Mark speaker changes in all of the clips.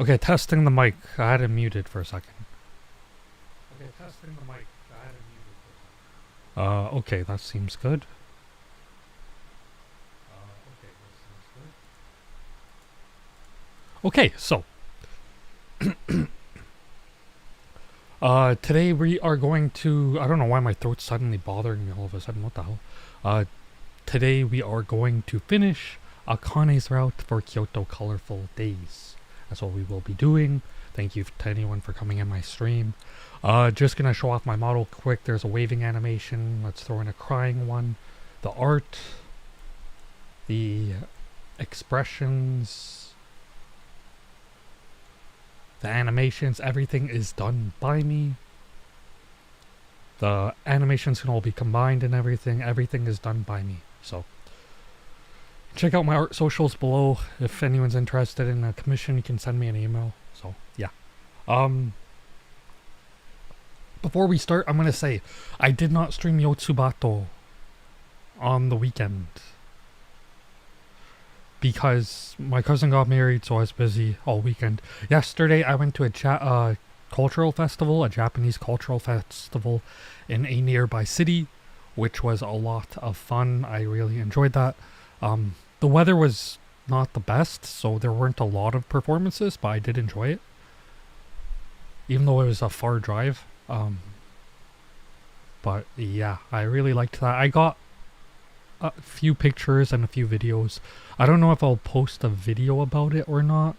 Speaker 1: Okay, testing the mic. I had it muted for a second. Okay, testing the mic. I had it muted for a second. Okay, that seems good. Okay, so today we are going to. I don't know why my throat's suddenly bothering me all of a sudden. What the hell? Today we are going to finish Akane's route for Kyoto Colorful Days. That's what we will be doing. Thank you to anyone for coming in my stream. Just gonna show off my model quick. There's a waving animation. Let's throw in a crying one. The art, the expressions, the animations, everything is done by me. The animations can all be combined and everything. Everything is done by me. So check out my art socials below. If anyone's interested in a commission, you can send me an email. So yeah. Before we start, I'm gonna say I did not stream Yotsubato on the weekend because my cousin got married, so I was busy all weekend. Yesterday, I went to a cultural festival, a Japanese cultural festival in a nearby city, which was a lot of fun. I really enjoyed that. The weather was not the best, so there weren't a lot of performances, but I did enjoy it, even though it was a far drive. But yeah, I really liked that. I got a few pictures and a few videos. I don't know if I'll post a video about it or not,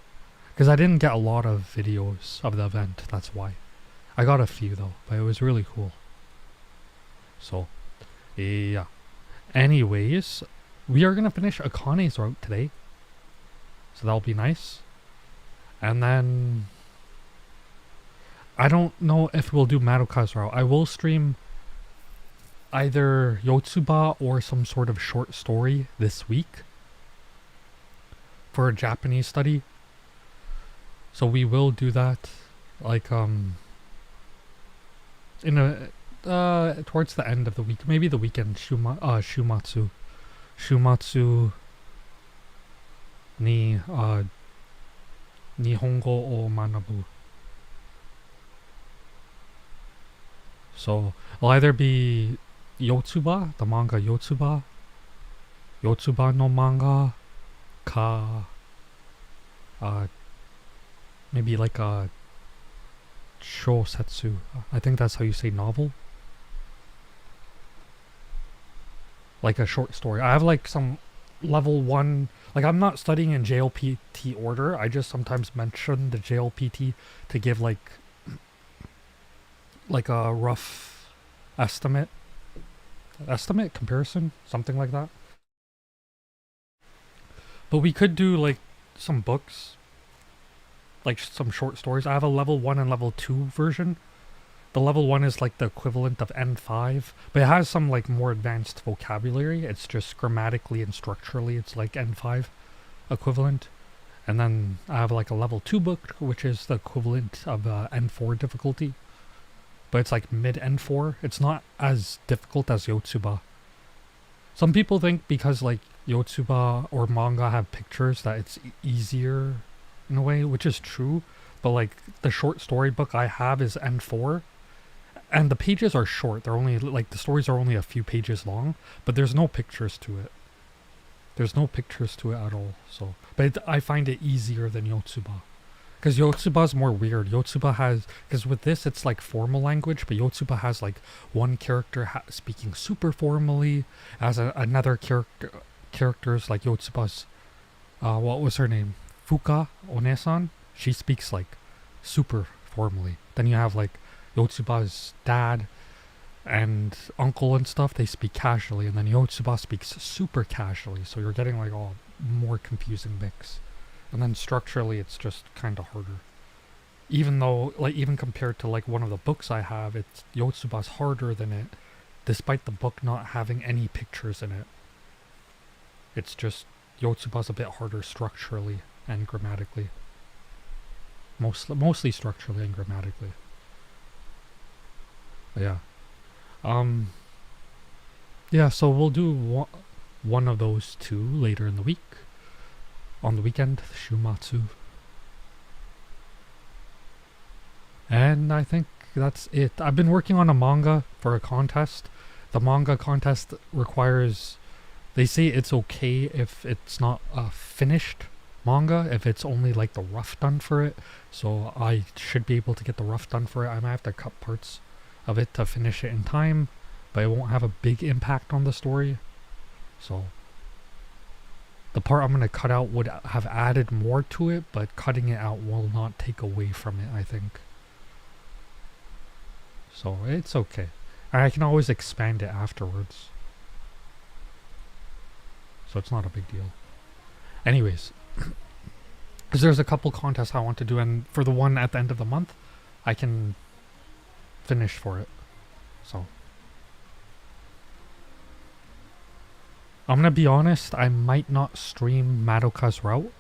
Speaker 1: because I didn't get a lot of videos of the event. That's why. I got a few though, but it was really cool. So yeah. Anyways, we are gonna finish Akane's route today, so that'll be nice. And then I don't know if we'll do Madoka's route. I will stream either Yotsuba or some sort of short story this week for a Japanese study. So we will do that, like in a towards the end of the week, maybe the weekend. Shumatsu ni Nihongo o Manabu. So it'll either be Yotsuba, the manga Yotsuba no manga, maybe like a shosetsu. I think that's how you say novel. Like a short story. I have like some level 1, like I'm not studying in JLPT order. I just sometimes mention the JLPT to give like a rough estimate comparison, something like that. But we could do like some books, like some short stories. I have a level 1 and level 2 version. The level 1 is like the equivalent of N5, but it has some like more advanced vocabulary. It's just grammatically and structurally it's like N5 equivalent. And then I have like a level 2 book, which is the equivalent of N4 difficulty. But it's like mid N4. It's not as difficult as Yotsuba. Some people think because like Yotsuba or manga have pictures that it's easier in a way, which is true. But like the short story book I have is N4. And the pages are short. They're only like the stories are only a few pages long, but there's no pictures to it. There's no pictures to it at all. So, but I find it easier than Yotsuba. Because Yotsuba is more weird. Yotsuba has, because with this it's like formal language, but Yotsuba has like one character speaking super formally, as another characters like Yotsuba's, what was her name? Fuka Onesan. She speaks like super formally. Then you have like Yotsuba's dad and uncle and stuff. They speak casually, and then Yotsuba speaks super casually. So you're getting like all more confusing mix. And then structurally it's just kind of harder. Even though, like, even compared to like one of the books I have, it's Yotsuba's harder than it, despite the book not having any pictures in it. It's just Yotsuba's a bit harder structurally and grammatically. Mostly structurally and grammatically. But yeah. Yeah, so we'll do one of those two later in the week. On the weekend, Shumatsu. And I think that's it. I've been working on a manga for a contest. The manga contest requires, they say it's okay if it's not a finished manga, if it's only like the rough done for it. So I should be able to get the rough done for it. I might have to cut parts of it to finish it in time, but it won't have a big impact on the story. So the part I'm going to cut out would have added more to it, but cutting it out will not take away from it, I think. So it's okay. And I can always expand it afterwards. So it's not a big deal. Anyways, because there's a couple contests I want to do, and for the one at the end of the month, I can finish for it. So I'm gonna be honest, I might not stream Madoka's route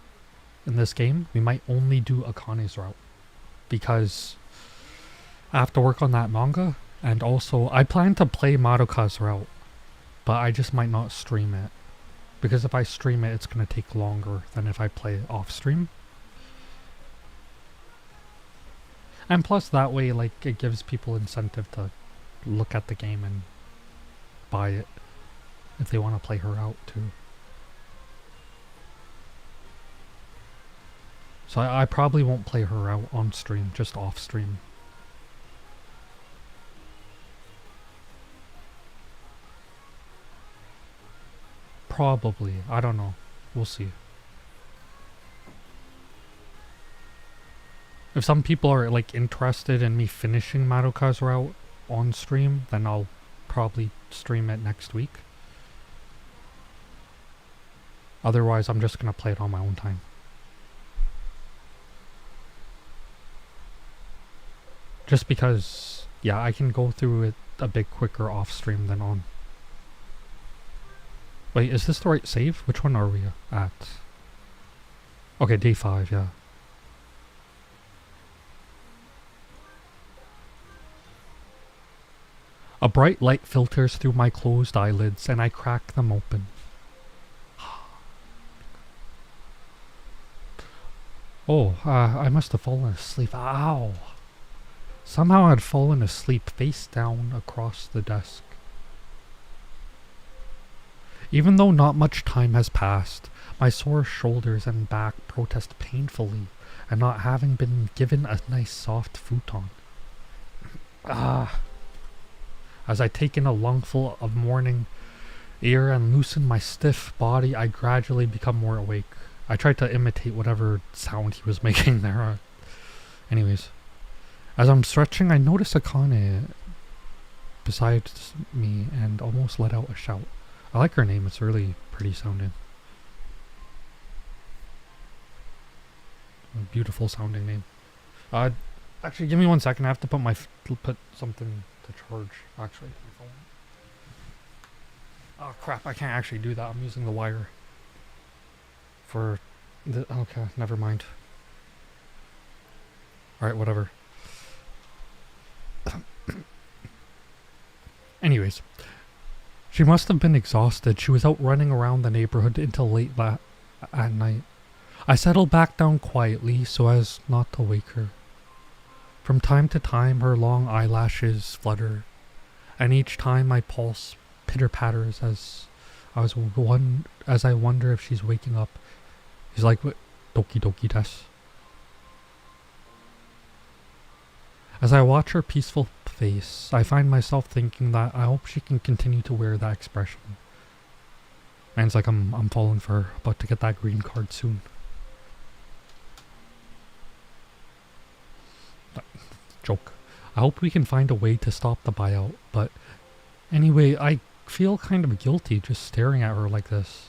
Speaker 1: in this game. We might only do Akane's route, because I have to work on that manga, and also I plan to play Madoka's route, but I just might not stream it. Because if I stream it, it's going to take longer than if I play it off stream. And plus that way, like, it gives people incentive to look at the game and buy it if they want to play her out too. So I probably won't play her out on stream, just off stream. Probably. I don't know. We'll see. If some people are like interested in me finishing Madoka's route on stream, then I'll probably stream it next week. Otherwise, I'm just gonna play it on my own time. Just because, yeah, I can go through it a bit quicker off stream than on. Wait, is this the right save? Which one are we at? Okay, day 5, yeah. A bright light filters through my closed eyelids and I crack them open. Oh, I must have fallen asleep. Ow! Somehow I'd fallen asleep face down across the desk. Even though not much time has passed, my sore shoulders and back protest painfully at not having been given a nice soft futon. As I take in a lungful of morning air and loosen my stiff body, I gradually become more awake. I tried to imitate whatever sound he was making there. Anyways, as I'm stretching, I notice Akane beside me and almost let out a shout. I like her name, it's really pretty sounding. A beautiful sounding name. Actually, give me 1 second, I have to put something to charge, actually. My phone. Oh crap, I can't actually do that, I'm using the wire. For the, okay, never mind. Alright, whatever. Anyways. She must have been exhausted. She was out running around the neighborhood until late at night. I settled back down quietly so as not to wake her. From time to time her long eyelashes flutter, and each time my pulse pitter-patters as I wonder if she's waking up. He's like, doki doki desu. As I watch her peaceful face, I find myself thinking that I hope she can continue to wear that expression. And it's like I'm falling for her, about to get that green card soon. Joke. I hope we can find a way to stop the buyout, but anyway, I feel kind of guilty just staring at her like this.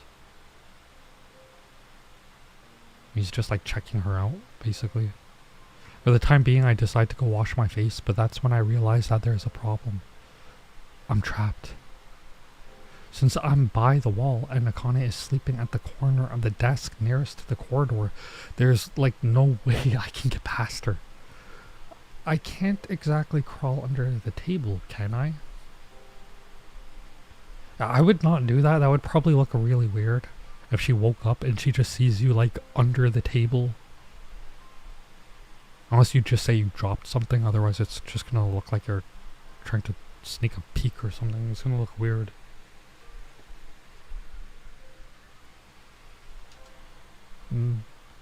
Speaker 1: He's just like checking her out, basically. For the time being, I decide to go wash my face, but that's when I realize that there's a problem. I'm trapped. Since I'm by the wall and Akane is sleeping at the corner of the desk nearest to the corridor, there's like no way I can get past her. I can't exactly crawl under the table, can I? I would not do that. That would probably look really weird if she woke up and she just sees you like under the table. Unless you just say you dropped something, otherwise it's just gonna look like you're trying to sneak a peek or something. It's gonna look weird.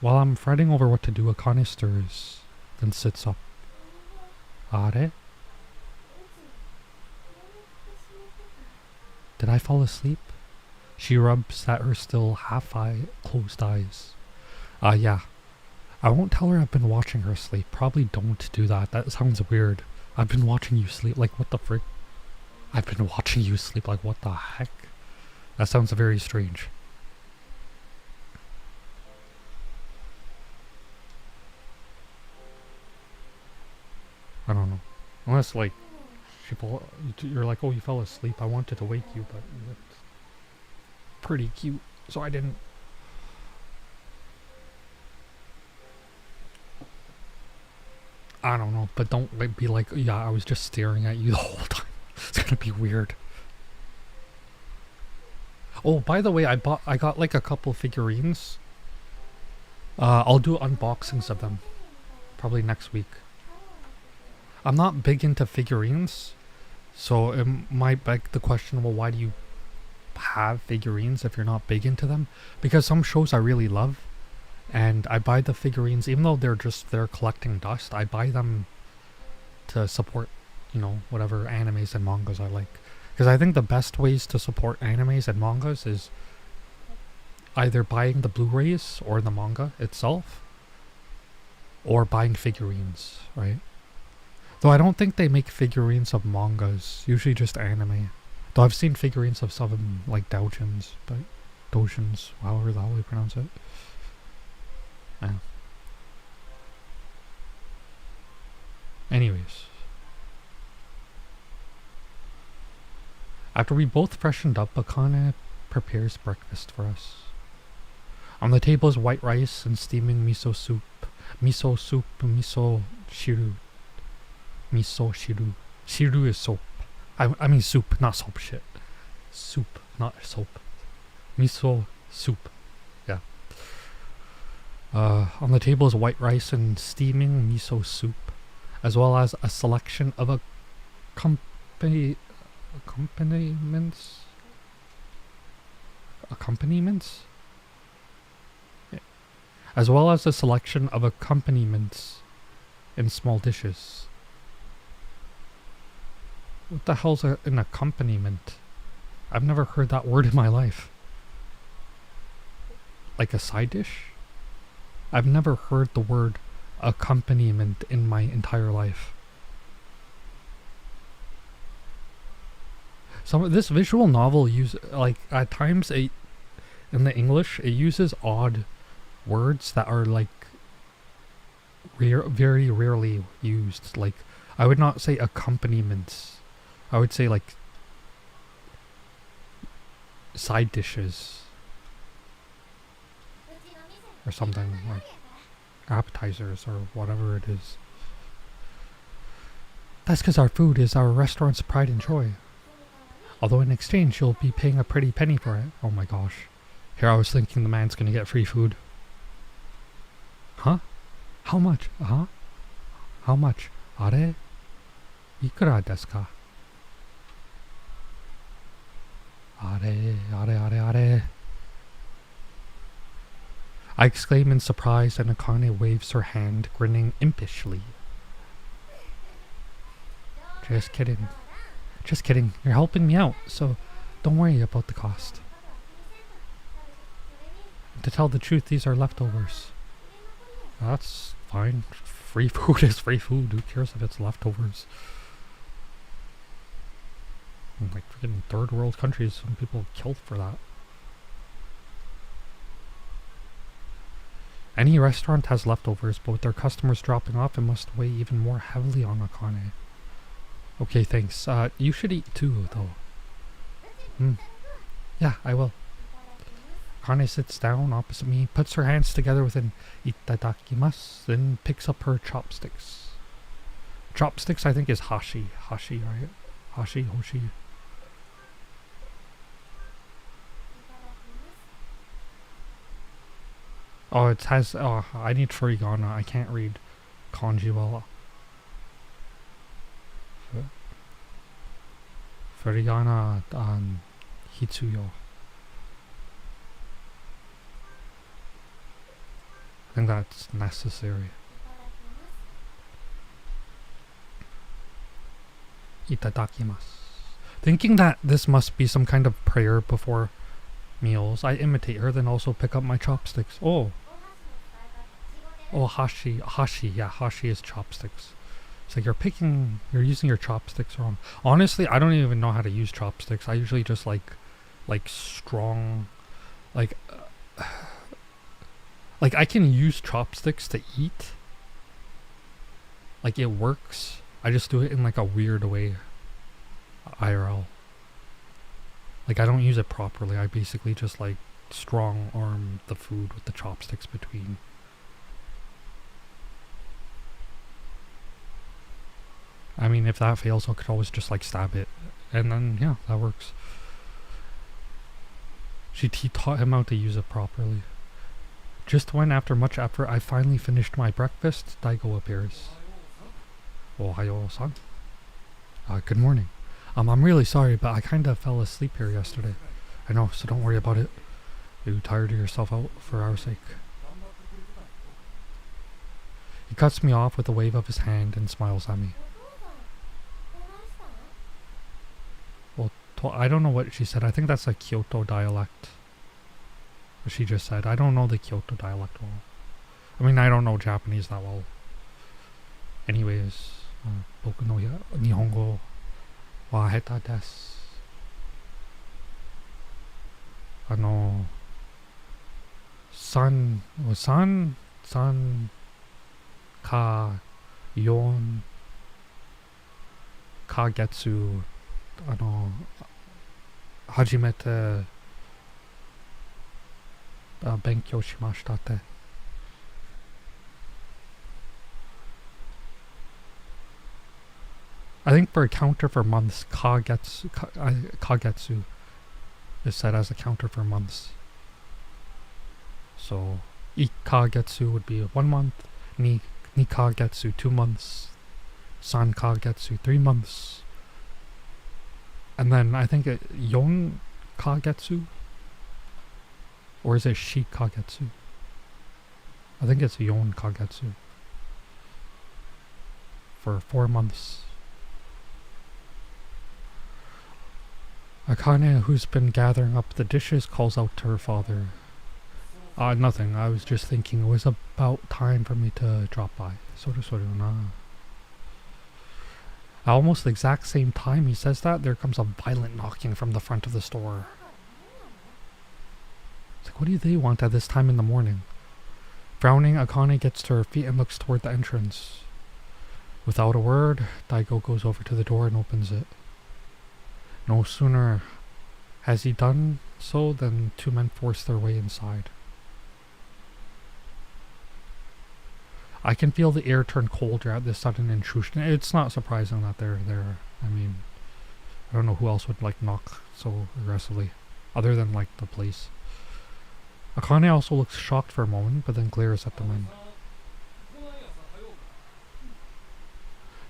Speaker 1: While I'm fretting over what to do, Akane stirs, then sits up. Are? Did I fall asleep? She rubs at her still closed eyes. Yeah. I won't tell her I've been watching her sleep. Probably don't do that. That sounds weird. I've been watching you sleep. Like, what the frick? I've been watching you sleep. Like, what the heck? That sounds very strange. I don't know. Unless, like, you're like, oh, you fell asleep. I wanted to wake you, but you looked pretty cute, so I didn't. I don't know, but don't like, be like, yeah, I was just staring at you the whole time. It's gonna be weird. Oh, by the way, I got like a couple figurines. I'll do unboxings of them, probably next week. I'm not big into figurines, so it might beg the question, well, why do you have figurines if you're not big into them? Because some shows I really love, and I buy the figurines, even though they're collecting dust, I buy them to support, you know, whatever animes and mangas I like. Because I think the best ways to support animes and mangas is either buying the Blu-rays or the manga itself, or buying figurines, right? Though I don't think they make figurines of mangas, usually just anime. Though I've seen figurines of some of them, like doujins, however the hell you pronounce it. Yeah. Anyways. After we both freshened up, Akane prepares breakfast for us. On the table is white rice and steaming miso soup. Miso shiru. Miso shiru. Shiru is soap. I mean soup, not soap shit. Soup, not soap. Miso soup. Yeah. On the table is white rice and steaming miso soup, as well as a selection of accompaniments. Yeah. As well as a selection of accompaniments in small dishes. What the hell's an accompaniment? I've never heard that word in my life. Like a side dish? I've never heard the word accompaniment in my entire life. This visual novel like at times in the English it uses odd words that are like very rarely used. Like I would not say accompaniments. I would say like side dishes or something, like appetizers or whatever it is. That's because our food is our restaurant's pride and joy. Although in exchange you'll be paying a pretty penny for it. Oh my gosh. Here I was thinking the man's gonna get free food. Huh? How much? Huh? How much? Are? Ikura desu ka? Are. I exclaim in surprise and Akane waves her hand, grinning impishly. Just kidding. Just kidding. You're helping me out, so don't worry about the cost. To tell the truth, these are leftovers. That's fine. Free food is free food. Who cares if it's leftovers? In like freaking third world countries, some people killed for that. Any restaurant has leftovers, but with their customers dropping off, it must weigh even more heavily on Akane. Okay, thanks. You should eat too, though. Yeah, I will. Akane sits down opposite me, puts her hands together with an itadakimasu, then picks up her chopsticks. Chopsticks, I think, is hashi. Hashi, right? Hashi, hoshi. Oh, it has... Oh, I need furigana. I can't read kanji well. Furigana Hitsuyo. I think that's necessary. Itadakimasu. Thinking that this must be some kind of prayer before meals, I imitate her, then also pick up my chopsticks. Oh, hashi. Yeah, hashi is chopsticks. It's like you're using your chopsticks wrong. Honestly, I don't even know how to use chopsticks. I usually just like strong, like I can use chopsticks to eat. Like it works. I just do it in like a weird way. IRL. Like I don't use it properly. I basically just like strong arm the food with the chopsticks between. I mean, if that fails, I could always just like stab it. And then, yeah, that works. He taught him how to use it properly. Just when, after much effort, I finally finished my breakfast, Daigo appears. Ohayo-san. Good morning. I'm really sorry, but I kinda fell asleep here yesterday. I know, so don't worry about it. You tired yourself out for our sake. He cuts me off with a wave of his hand and smiles at me. Well, I don't know what she said. I think that's a Kyoto dialect. What she just said. I don't know the Kyoto dialect well. I mean, I don't know Japanese that well. Anyways, boku no Nihongo wa heta desu. San ka yon kagetsu hajimete benkyou shimashita te. I think for a counter for months, kagetsu is said as a counter for months. So, ikagetsu would be 1 month, nikagetsu 2 months, san kagetsu 3 months, and then I think yon kagetsu, or is it shi kagetsu? I think it's yon kagetsu for 4 months. Akane, who's been gathering up the dishes, calls out to her father. Nothing. I was just thinking it was about time for me to drop by. Soru na. At almost the exact same time he says that, there comes a violent knocking from the front of the store. It's like, what do they want at this time in the morning? Frowning, Akane gets to her feet and looks toward the entrance. Without a word, Daigo goes over to the door and opens it. No sooner has he done so than 2 men force their way inside. I can feel the air turn colder at this sudden intrusion. It's not surprising that they're there. I mean, I don't know who else would like knock so aggressively, other than like the police. Akane also looks shocked for a moment, but then glares at the men.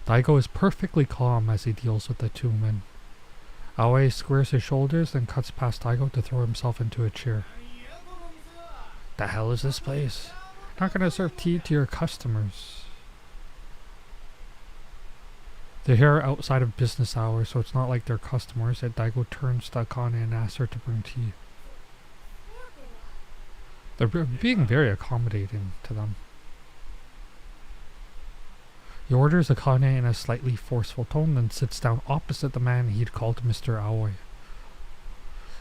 Speaker 1: Daigo is perfectly calm as he deals with the 2 men. Aoi squares his shoulders, then cuts past Daigo to throw himself into a chair. The hell is this place? Not gonna serve tea to your customers. They're here outside of business hours, so it's not like they're customers. Yet Daigo turns to Akane and asks her to bring tea. They're being very accommodating to them. He orders Akane in a slightly forceful tone, then sits down opposite the man he'd called Mr. Aoi.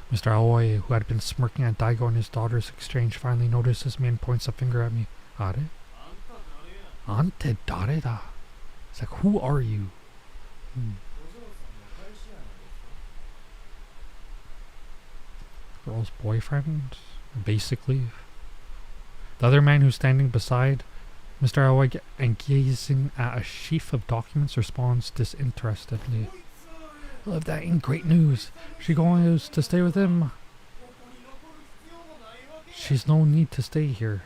Speaker 1: Mr. Aoi, who had been smirking at Daigo and his daughter's exchange, finally notices me and points a finger at me. Are? Ante dare da? It's like, who are you? Girl's boyfriend, basically. The other man who's standing beside Mr. Aoi and gazing at a sheaf of documents responds disinterestedly. Well, if that ain't great news, she going to stay with him. She's no need to stay here.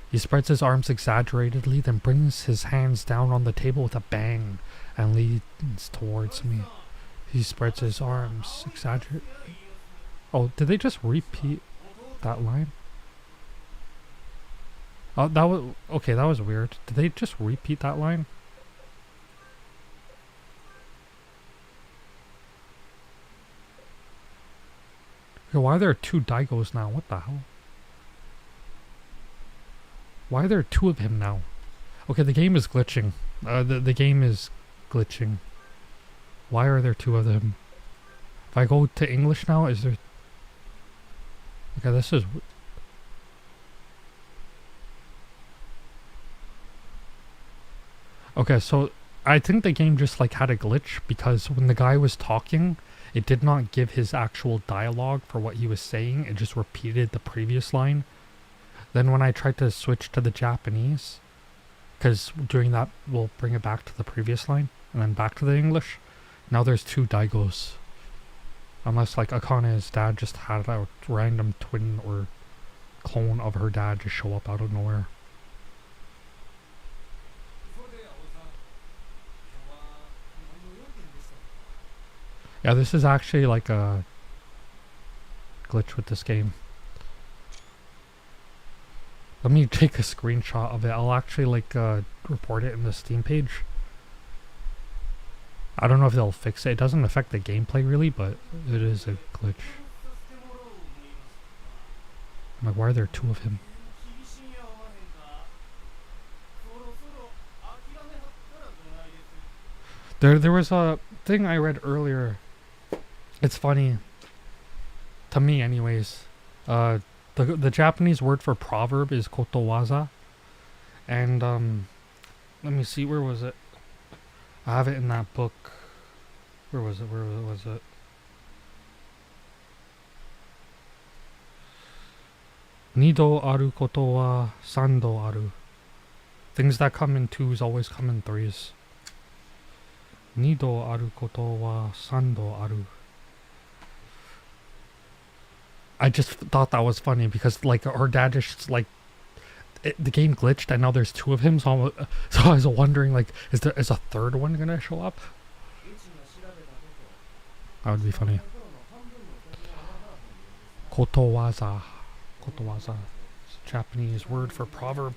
Speaker 1: He spreads his arms exaggeratedly, then brings his hands down on the table with a bang and leans towards me. He spreads his arms exaggerate. Oh, did they just repeat that line? Oh, that was okay. That was weird. Did they just repeat that line? Okay, why are there two Daigos now? What the hell? Why are there two of him now? Okay, the game is glitching. The game is glitching. Why are there two of them? If I go to English now, is there... Okay, this is... Okay, so I think the game just like had a glitch because when the guy was talking, it did not give his actual dialogue for what he was saying. It just repeated the previous line. Then when I tried to switch to the Japanese, because doing that will bring it back to the previous line, and then back to the English, now there's two Daigos. Unless like Akane's dad just had a random twin or clone of her dad just show up out of nowhere. Yeah, this is actually like a glitch with this game. Let me take a screenshot of it. I'll actually like report it in the Steam page. I don't know if they'll fix it. It doesn't affect the gameplay really, but it is a glitch. I'm like, why are there two of him? There was a thing I read earlier. It's funny. To me anyways. The Japanese word for proverb is kotowaza. And let me see, where was it? I have it in that book. Where was it? Nido aru koto wa sando aru. Things that come in twos always come in threes. Nido aru koto wa sando aru. I just thought that was funny because like her dad just like the game glitched and now there's two of him, so I was wondering like is a third one gonna show up? That would be funny. Kotowaza. Kotowaza. It's a Japanese word for proverb.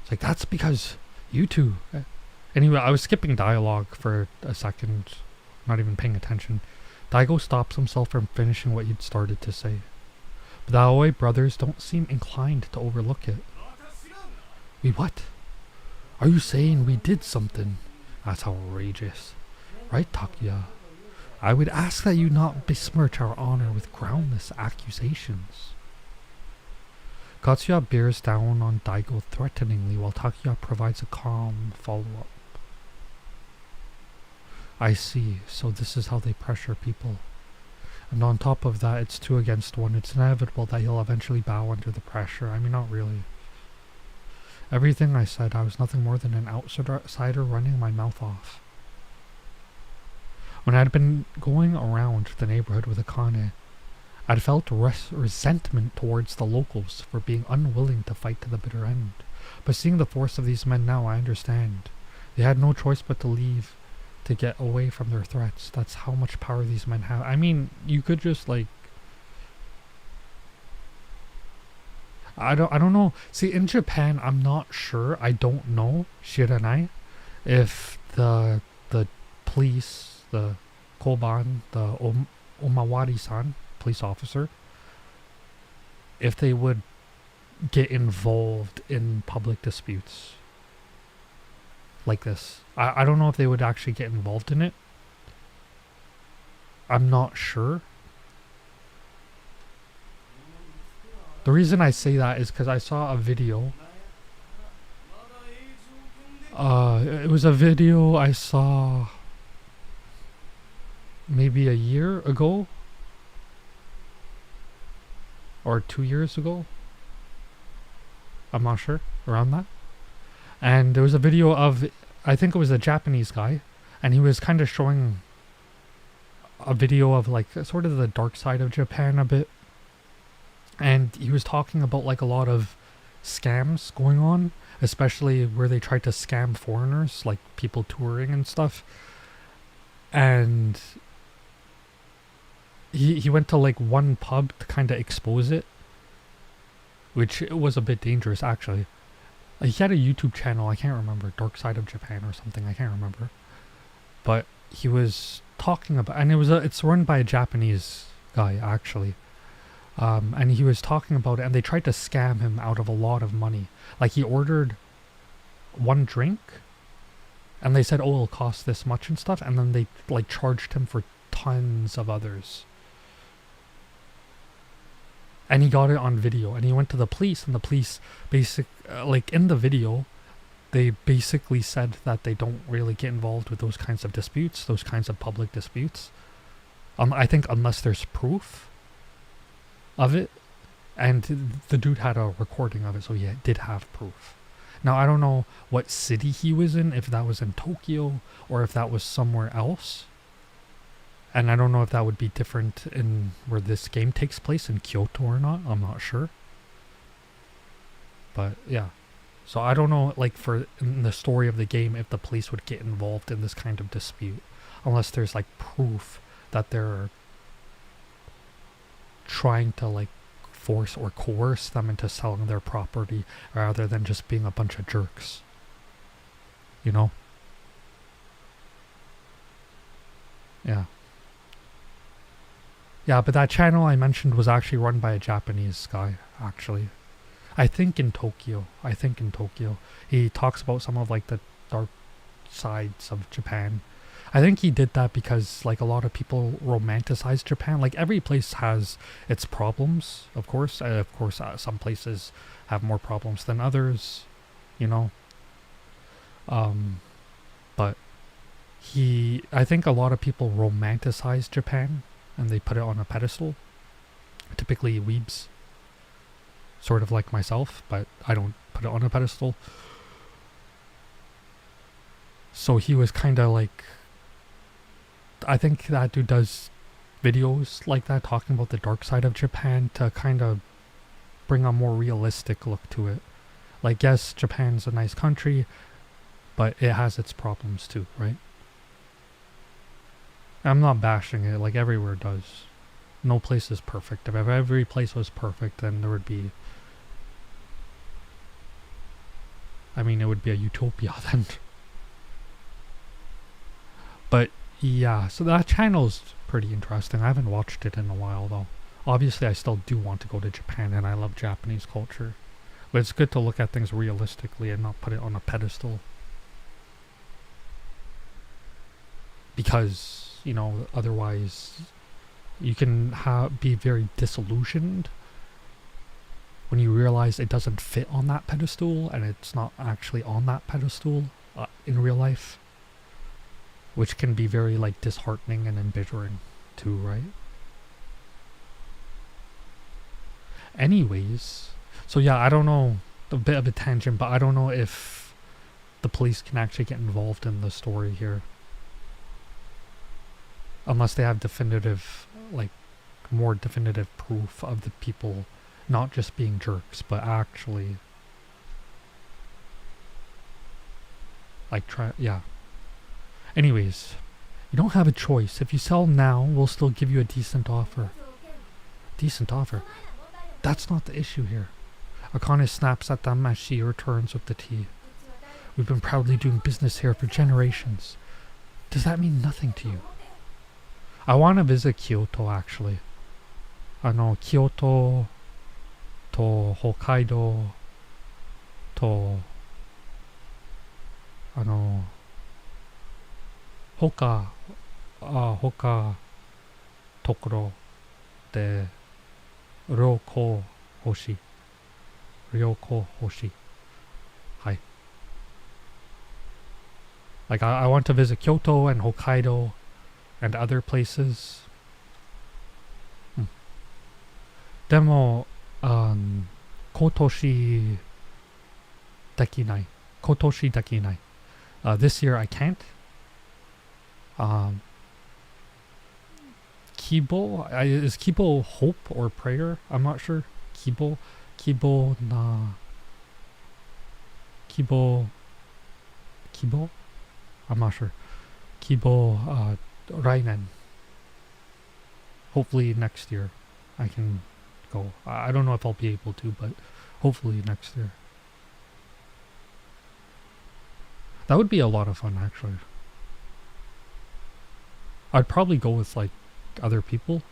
Speaker 1: It's like, that's because you two. Anyway, I was skipping dialogue for a second, not even paying attention. Daigo stops himself from finishing what he'd started to say. But the Aoi brothers don't seem inclined to overlook it. We what? Are you saying we did something? That's outrageous. Right, Takuya? I would ask that you not besmirch our honor with groundless accusations. Katsuya bears down on Daigo threateningly while Takuya provides a calm follow-up. I see, so this is how they pressure people. And on top of that, it's 2 against 1. It's inevitable that he'll eventually bow under the pressure. I mean, not really. Everything I said, I was nothing more than an outsider running my mouth off. When I had been going around the neighborhood with Akane, I'd felt resentment towards the locals for being unwilling to fight to the bitter end. But seeing the force of these men now, I understand. They had no choice but to leave to get away from their threats. That's how much power these men have. I mean, you could just like... I don't know. See, in Japan, I'm not sure. I don't know, Shiranai, if the police, the Koban, the Omawari-san, police officer, if they would get involved in public disputes like this. I don't know if they would actually get involved in it. I'm not sure. The reason I say that is because I saw a video. It was a video I saw maybe a year ago or 2 years ago. I'm not sure, around that. And there was a video of, I think it was a Japanese guy, and he was kind of showing a video of like sort of the dark side of Japan a bit, and he was talking about like a lot of scams going on, especially where they tried to scam foreigners, like people touring and stuff. And he went to like one pub to kind of expose it, which was a bit dangerous actually. He had a YouTube channel, I can't remember, Dark Side of Japan or something, I can't remember. But he was talking about, and it's run by a Japanese guy actually. And he was talking about it, and they tried to scam him out of a lot of money. Like he ordered one drink, and they said, oh, it'll cost this much and stuff, and then they like charged him for tons of others. And he got it on video, and he went to the police, and the police like in the video, they basically said that they don't really get involved with those kinds of disputes, those kinds of public disputes. I think unless there's proof of it, and the dude had a recording of it, so he did have proof. Now I don't know what city he was in, if that was in Tokyo or if that was somewhere else, and I don't know if that would be different in where this game takes place, in Kyoto or not. I'm not sure, but yeah. So I don't know, like for in the story of the game, if the police would get involved in this kind of dispute, unless there's like proof that they're trying to like force or coerce them into selling their property rather than just being a bunch of jerks, you know? Yeah, but that channel I mentioned was actually run by a Japanese guy, actually. I think in Tokyo. He talks about some of like the dark sides of Japan. I think he did that because like a lot of people romanticize Japan. Like every place has its problems, of course. Some places have more problems than others, you know. But I think a lot of people romanticize Japan and they put it on a pedestal. Typically weebs, sort of like myself, but I don't put it on a pedestal. So he was kind of like, I think that dude does videos like that, talking about the dark side of Japan to kind of bring a more realistic look to it. Like, yes, Japan's a nice country, but it has its problems too, right? I'm not bashing it, like everywhere does. No place is perfect. If every place was perfect, then there would be... I mean, it would be a utopia then. But yeah, so that channel's pretty interesting. I haven't watched it in a while though. Obviously I still do want to go to Japan and I love Japanese culture. But it's good to look at things realistically and not put it on a pedestal. Because, you know, otherwise you can be very disillusioned when you realize it doesn't fit on that pedestal and it's not actually on that pedestal in real life. Which can be very like disheartening and embittering too, right? Anyways, so yeah, I don't know, a bit of a tangent, but I don't know if the police can actually get involved in the story here. Unless they have definitive, like, more definitive proof of the people not just being jerks, but actually, like, yeah. Anyways, you don't have a choice. If you sell now, we'll still give you a decent offer. Decent offer? That's not the issue here. Akane snaps at them as she returns with the tea. We've been proudly doing business here for generations. Does that mean nothing to you? I want to visit Kyoto, actually. Kyoto to Hokkaido to... Hoka tokoro de ryoko hoshi. Ryoko hoshi. Hi. Like, I want to visit Kyoto and Hokkaido and other places. Demo, kotoshi dekinai. This year I can't. Um, Kibo, is Kibo hope or prayer? I'm not sure. Kibo, Kibo na, Kibo, Kibo? I'm not sure. Kibo, Rainen. Hopefully next year I can go. I don't know if I'll be able to, but hopefully next year. That would be a lot of fun, actually. I'd probably go with, like, other people.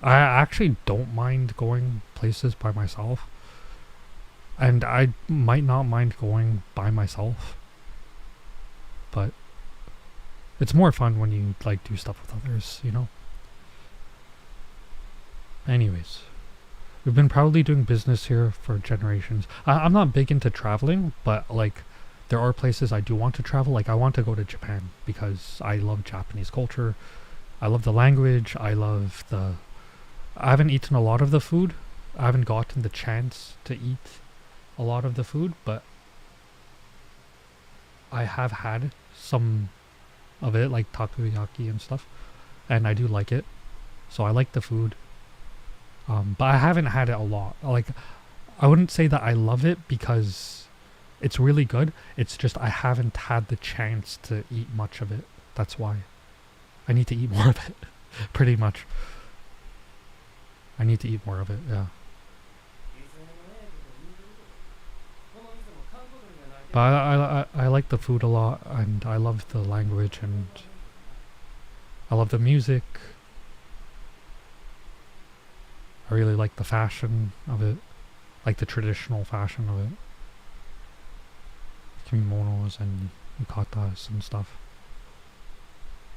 Speaker 1: I actually don't mind going places by myself. And I might not mind going by myself. But it's more fun when you, like, do stuff with others, you know? Anyways. We've been proudly doing business here for generations. I'm not big into traveling, but, like, there are places I do want to travel. Like, I want to go to Japan because I love Japanese culture. I love the language. I haven't eaten a lot of the food. I haven't gotten the chance to eat a lot of the food, but I have had some of it, like takoyaki and stuff, and I do like it. So I like the food. But I haven't had it a lot. Like, I wouldn't say that I love it because it's really good. It's just I haven't had the chance to eat much of it. That's why. I need to eat more of it. Pretty much. I need to eat more of it, yeah. But I like the food a lot, and I love the language, and I love the music. I really like the fashion of it. Like the traditional fashion of it. Kimonos and yukatas and stuff.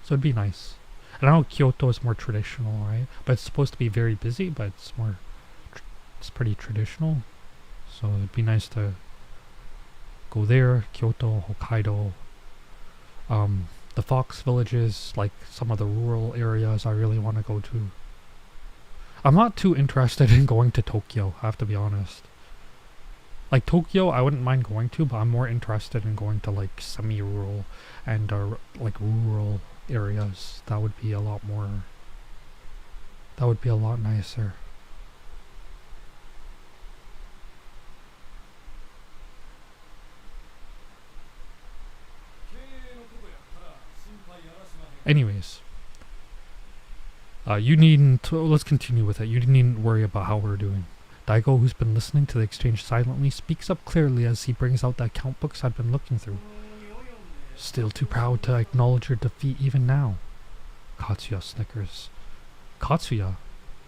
Speaker 1: So it'd be nice. And I know Kyoto is more traditional, right? But it's supposed to be very busy, but it's pretty traditional. So it'd be nice to go there, Kyoto, Hokkaido. The Fox villages, like some of the rural areas I really want to go to. I'm not too interested in going to Tokyo, I have to be honest. Like Tokyo, I wouldn't mind going to, but I'm more interested in going to like semi-rural and like rural areas. That would be a lot more. That would be a lot nicer. Anyways, you needn't. Let's continue with it. You needn't worry about how we're doing. Daigo, who's been listening to the exchange silently, speaks up clearly as he brings out the account books I'd been looking through. Still too proud to acknowledge your defeat even now. Katsuya snickers. Katsuya?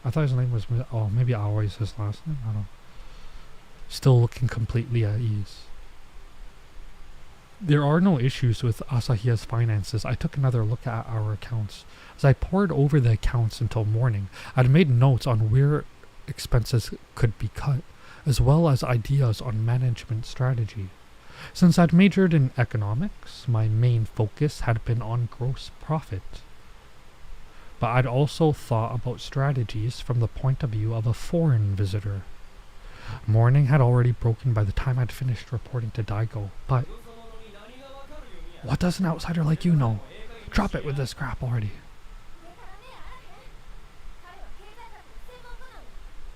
Speaker 1: I thought his name was... Oh, maybe Aoi is his last name? I don't know. Still looking completely at ease. There are no issues with Asahiya's finances. I took another look at our accounts. As I pored over the accounts until morning, I'd made notes on where expenses could be cut, as well as ideas on management strategy. Since I'd majored in economics, my main focus had been on gross profit. But I'd also thought about strategies from the point of view of a foreign visitor. Morning had already broken by the time I'd finished reporting to Daigo, but... What does an outsider like you know? Drop it with this crap already.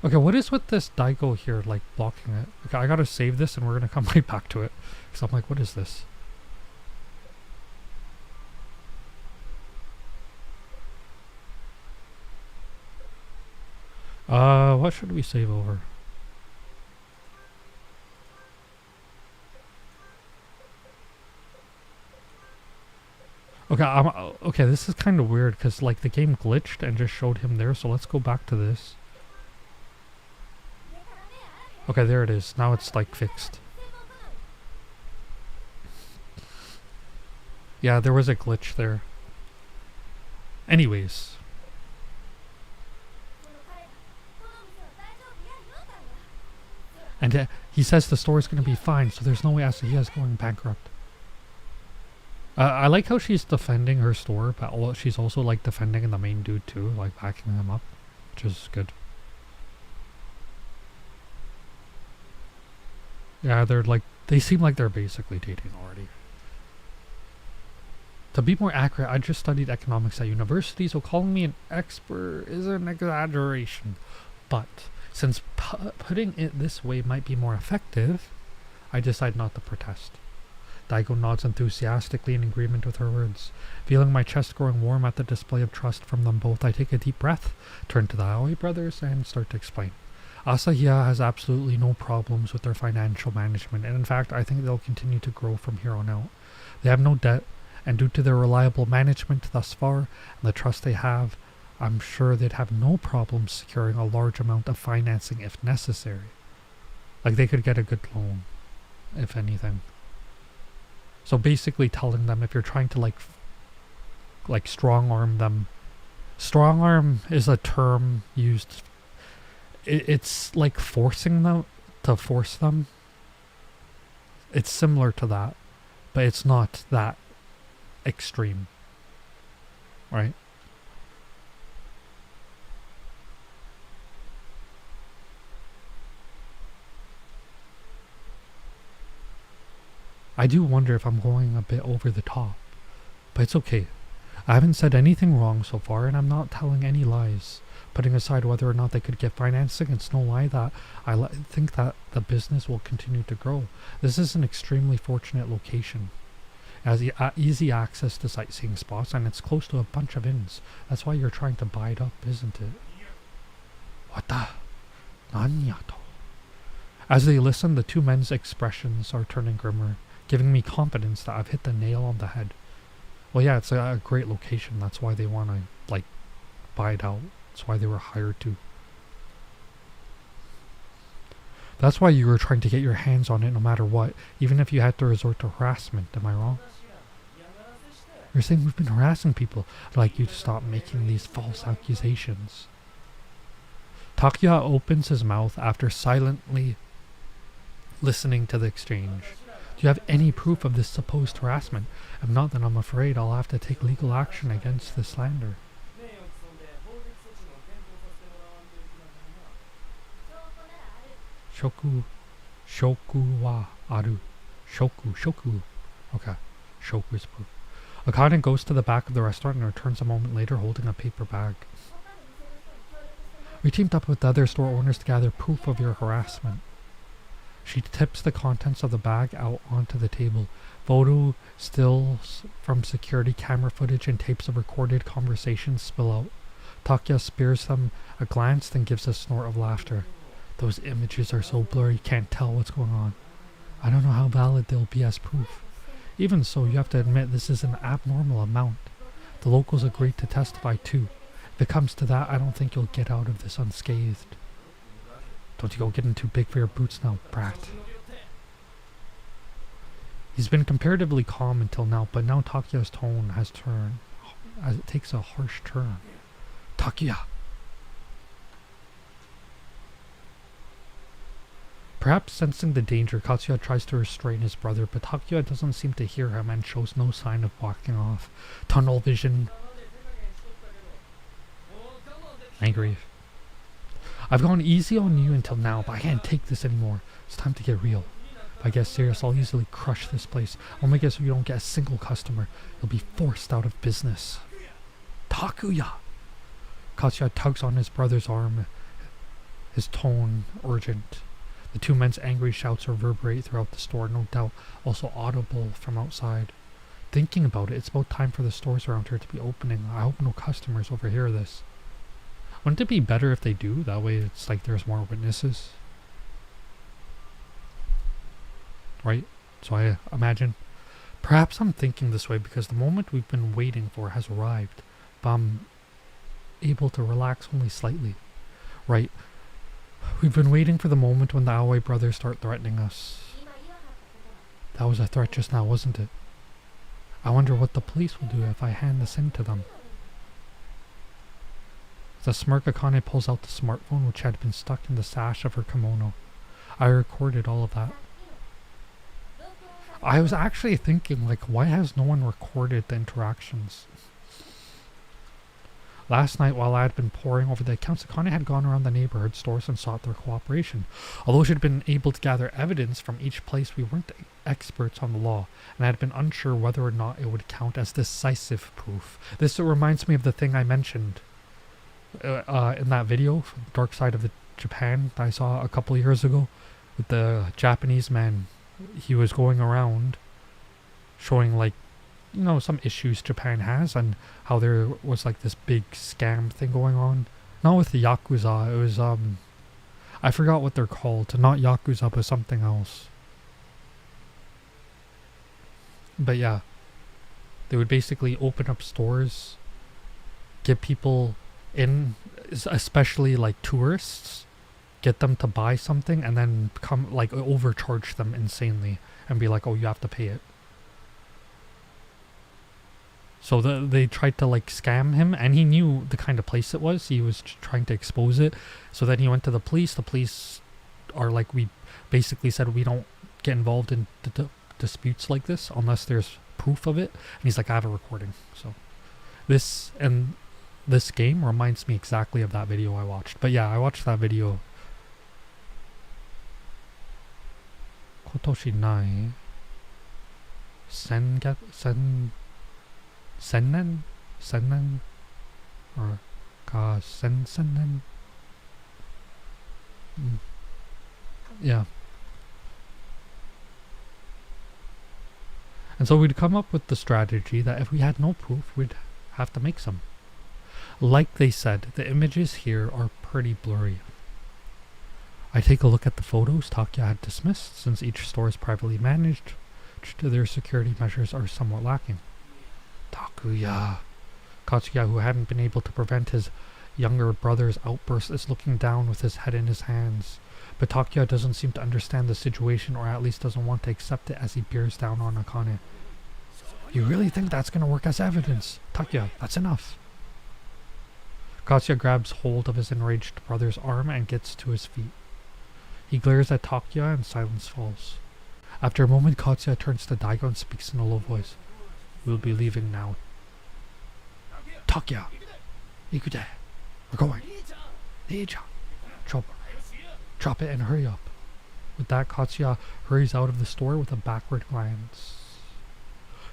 Speaker 1: Okay, what is with this Daigo here, like, blocking it? Okay, I gotta save this and we're gonna come right back to it. Because I'm like, what is this? What should we save over? Okay, okay, this is kind of weird because, like, the game glitched and just showed him there, so let's go back to this. Okay, there it is. Now it's, like, fixed. Yeah, there was a glitch there. Anyways. And he says the store's gonna be fine, so there's no way Asahiya's going bankrupt. I like how she's defending her store, but she's also, like, defending the main dude too, like, backing him up, which is good. Yeah, they're like, they seem like they're basically dating already. To be more accurate, I just studied economics at university, so calling me an expert is an exaggeration. But since putting it this way might be more effective, I decide not to protest. Daigo nods enthusiastically in agreement with her words. Feeling my chest growing warm at the display of trust from them both, I take a deep breath, turn to the Aoi brothers, and start to explain. Asahiya has absolutely no problems with their financial management, and in fact, I think they'll continue to grow from here on out. They have no debt, and due to their reliable management thus far, and the trust they have, I'm sure they'd have no problem securing a large amount of financing if necessary. Like, they could get a good loan, if anything. So basically telling them, if you're trying to like strong arm them, strong arm is a term used, it's like forcing them, to force them. It's similar to that, but it's not that extreme, right? I do wonder if I'm going a bit over the top, but it's okay. I haven't said anything wrong so far, and I'm not telling any lies. Putting aside whether or not they could get financing, it's no lie that I think that the business will continue to grow. This is an extremely fortunate location. It has easy access to sightseeing spots, and it's close to a bunch of inns. That's why you're trying to buy it up, isn't it? Wata? Nanyato? As they listen, the two men's expressions are turning grimmer, giving me confidence that I've hit the nail on the head. Well, yeah, it's a great location. That's why they want to, buy it out. That's why they were hired to. That's why you were trying to get your hands on it no matter what, even if you had to resort to harassment. Am I wrong? You're saying we've been harassing people. I'd like you to stop making these false accusations. Takuya opens his mouth after silently listening to the exchange. Do you have any proof of this supposed harassment? If not, then I'm afraid I'll have to take legal action against the slander. Shoku wa aru. Shoku. Okay. Shoku is proof. Akane goes to the back of the restaurant and returns a moment later holding a paper bag. We teamed up with the other store owners to gather proof of your harassment. She tips the contents of the bag out onto the table. Photo stills from security camera footage and tapes of recorded conversations spill out. Takuya spares them a glance, then gives a snort of laughter. Those images are so blurry you can't tell what's going on. I don't know how valid they'll be as proof. Even so, you have to admit this is an abnormal amount. The locals agreed to testify too. If it comes to that, I don't think you'll get out of this unscathed. Don't you go getting too big for your boots now, brat. He's been comparatively calm until now, but now Takuya's tone has turned, as it takes a harsh turn. Takuya! Perhaps sensing the danger, Katsuya tries to restrain his brother, but Takuya doesn't seem to hear him and shows no sign of backing off. Tunnel vision. Angry. I've gone easy on you until now, but I can't take this anymore. It's time to get real. If I get serious, I'll easily crush this place. I'll make it so you don't get a single customer. You'll be forced out of business. Takuya! Katsuya tugs on his brother's arm, his tone urgent. The two men's angry shouts reverberate throughout the store, no doubt also audible from outside. Thinking about it, it's about time for the stores around here to be opening. I hope no customers overhear this. Wouldn't it be better if they do? That way it's like there's more witnesses. Right? So I imagine. Perhaps I'm thinking this way because the moment we've been waiting for has arrived, but I'm able to relax only slightly. Right? We've been waiting for the moment when the Aoi brothers start threatening us. That was a threat just now, wasn't it? I wonder what the police will do if I hand this in to them. With a smirk, Akane pulls out the smartphone which had been stuck in the sash of her kimono. I recorded all of that. I was actually thinking, why has no one recorded the interactions? Last night, while I had been poring over the accounts, Akane had gone around the neighborhood stores and sought their cooperation. Although she had been able to gather evidence from each place, we weren't experts on the law, and I had been unsure whether or not it would count as decisive proof. This reminds me of the thing I mentioned in that video, Dark Side of the Japan, that I saw a couple years ago, with the Japanese man. He was going around showing, like, you know, some issues Japan has and how there was like this big scam thing going on. Not with the Yakuza, it was I forgot what they're called. Not Yakuza, but something else. But yeah, they would basically open up stores, get people in, especially like tourists, get them to buy something and then come like overcharge them insanely and be like, oh, you have to pay it. So they tried to like scam him, and he knew the kind of place it was. He was trying to expose it. So then he went to the police. The police are like, we basically said we don't get involved in disputes like this unless there's proof of it. And he's like, I have a recording. So this game reminds me exactly of that video I watched. But yeah, I watched that video. Kotoshi nai Sennen or ka sennen. Yeah. And so we'd come up with the strategy that if we had no proof, we'd have to make some. Like they said, the images here are pretty blurry. I take a look at the photos Takuya had dismissed, since each store is privately managed. Their security measures are somewhat lacking. Takuya. Katsuya, who hadn't been able to prevent his younger brother's outburst, is looking down with his head in his hands. But Takuya doesn't seem to understand the situation, or at least doesn't want to accept it as he bears down on Akane. You really think that's going to work as evidence? Takuya, that's enough. Katsuya grabs hold of his enraged brother's arm and gets to his feet. He glares at Takuya and silence falls. After a moment, Katsuya turns to Daigo and speaks in a low voice. We'll be leaving now. Takuya! Ikude! We're going! Neija! Drop it and hurry up. With that, Katsuya hurries out of the store with a backward glance.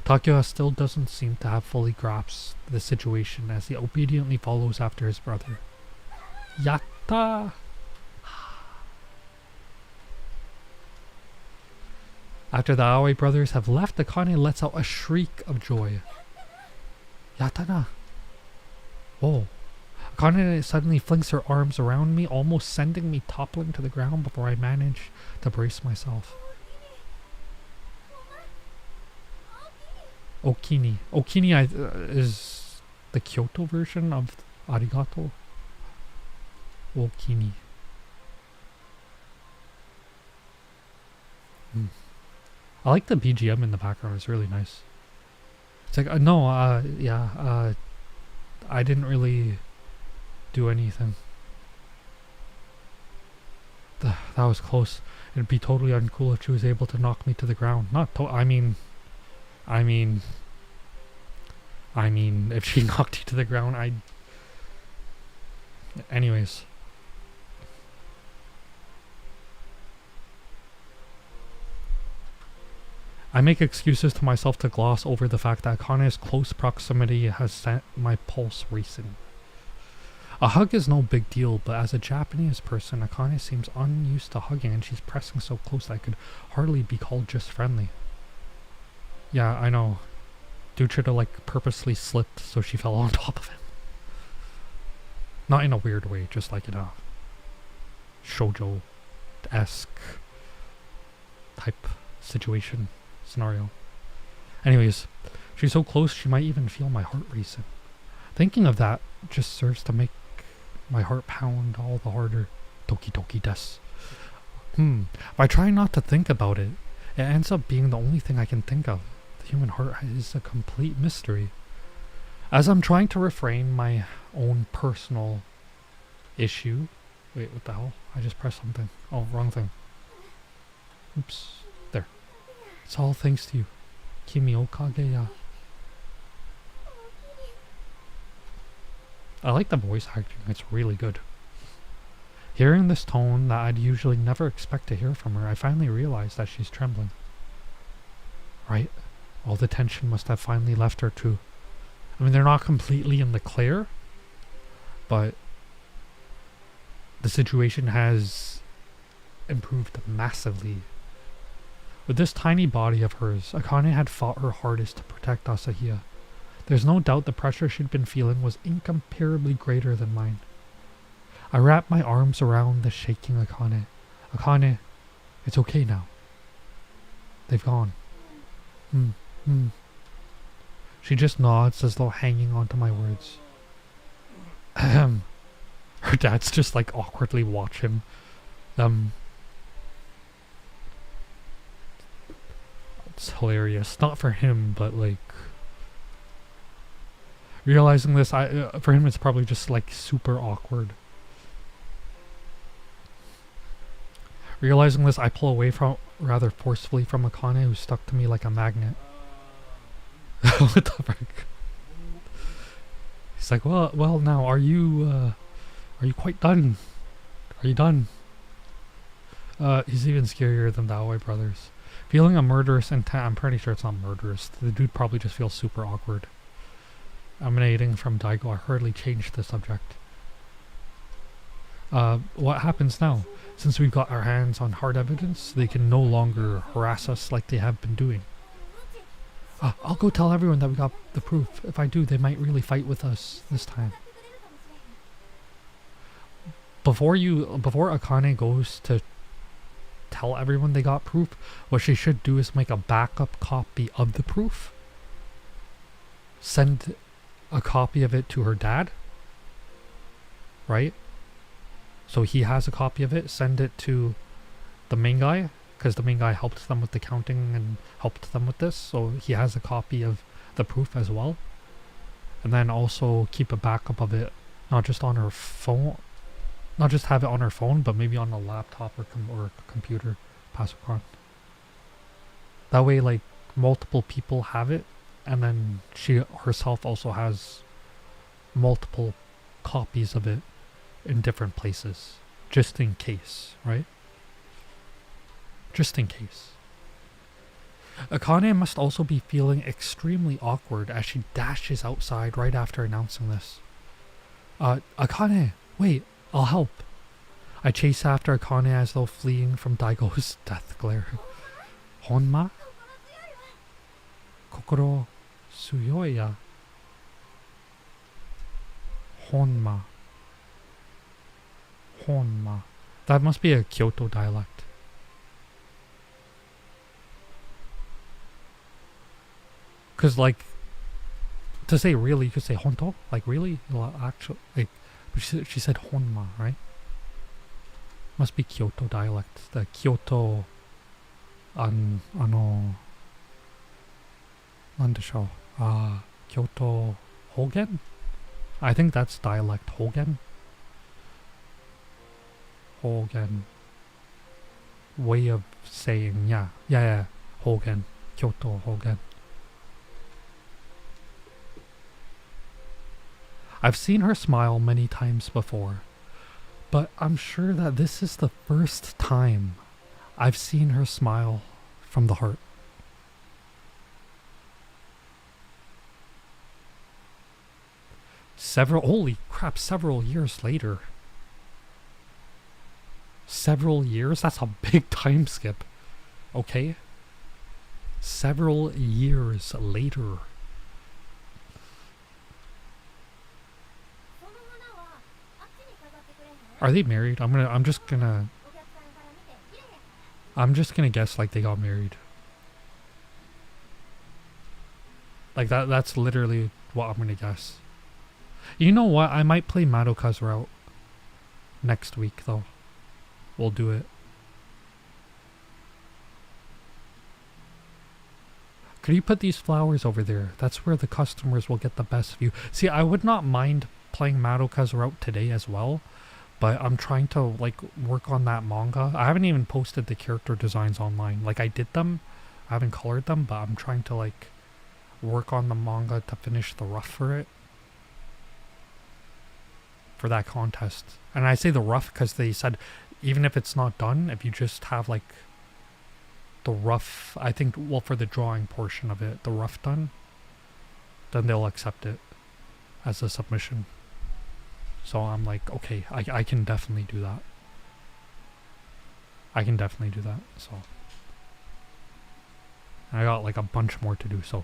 Speaker 1: Takuya still doesn't seem to have fully grasped the situation as he obediently follows after his brother. Yatta! After the Aoi brothers have left, Akane lets out a shriek of joy. Yatana! Whoa. Akane suddenly flings her arms around me, almost sending me toppling to the ground before I manage to brace myself. Okini. Okini is the Kyoto version of arigato. Okini. I like the BGM in the background, it's really nice. It's like, I didn't really do anything. That was close. It'd be totally uncool if she was able to knock me to the ground. I mean, if she knocked you to the ground, anyways. I make excuses to myself to gloss over the fact that Akane's close proximity has sent my pulse racing. A hug is no big deal, but as a Japanese person, Akane seems unused to hugging, and she's pressing so close that I could hardly be called just friendly. Yeah, I know. Dude should have like purposely slipped so she fell on top of him. Not in a weird way, just like in a shoujo-esque type situation. Scenario. Anyways, she's so close she might even feel my heart racing. Thinking of that just serves to make my heart pound all the harder. Doki doki des. If I try not to think about it, it ends up being the only thing I can think of. The human heart is a complete mystery. As I'm trying to refrain my own personal issue. Wait, what the hell? I just pressed something. Oh, wrong thing. Oops. There. It's all thanks to you. Kimi okage ya. I like the voice acting, it's really good. Hearing this tone that I'd usually never expect to hear from her, I finally realized that she's trembling. Right? All the tension must have finally left her too. I mean, they're not completely in the clear, but the situation has improved massively. With this tiny body of hers, Akane had fought her hardest to protect Asahiya. There's no doubt the pressure she'd been feeling was incomparably greater than mine. I wrapped my arms around the shaking Akane. Akane, it's okay now. They've gone. She just nods as though hanging onto my words. Ahem. Her dad's just like awkwardly watch him. It's hilarious. Not for him, but like realizing this, for him it's probably just like super awkward. Realizing this, I pull away from rather forcefully from Akane, who stuck to me like a magnet. What the frick? He's like, well, now, are you quite done? Are you done? He's even scarier than the Aoi brothers. Feeling a murderous intent, I'm pretty sure it's not murderous. The dude probably just feels super awkward. Emanating from Daigo, I hurriedly changed the subject. What happens now? Since we've got our hands on hard evidence, they can no longer harass us like they have been doing. I'll go tell everyone that we got the proof. If I do, they might really fight with us this time. Before Akane goes to tell everyone they got proof, what she should do is make a backup copy of the proof. Send a copy of it to her dad. Right? So he has a copy of it, send it to the main guy, because the main guy helped them with the counting and helped them with this, so he has a copy of the proof as well. And then also keep a backup of it, not just on her phone, not just have it on her phone, but maybe on a laptop or computer, Pasocon. That way, like, multiple people have it, and then she herself also has multiple copies of it in different places, just in case, right? Just in case. Akane must also be feeling extremely awkward as she dashes outside right after announcing this. Akane, wait, I'll help. I chase after Akane as though fleeing from Daigo's death glare. Honma? Kokoro suyoi ya. Honma. Honma. That must be a Kyoto dialect. Because, like, to say really, you could say honto? Like, really? Actually, like, she said honma, right? Must be Kyoto dialect. The Kyoto, nandeshou? Kyoto Hogen? I think that's dialect Hogen. Hogen. Way of saying, yeah, Hogen. Kyoto Hogen. I've seen her smile many times before, but I'm sure that this is the first time I've seen her smile from the heart. Holy crap, several years later. Several years? That's a big time skip. Okay. Several years later. Are they married? I'm just gonna guess like they got married. Like that's literally what I'm gonna guess. You know what? I might play Madoka's route next week though. We'll do it. Could you put these flowers over there? That's where the customers will get the best view. See, I would not mind playing Madoka's route today as well, but I'm trying to like work on that manga. I haven't even posted the character designs online. Like I did them, I haven't colored them, but I'm trying to like work on the manga to finish the rough for it. for that contest. And I say the rough because they said even if it's not done, if you just have like the rough, I think, well, for the drawing portion of it, the rough done, then they'll accept it as a submission. So I'm like, okay, I can definitely do that. I can definitely do that, so. I got like a bunch more to do, so.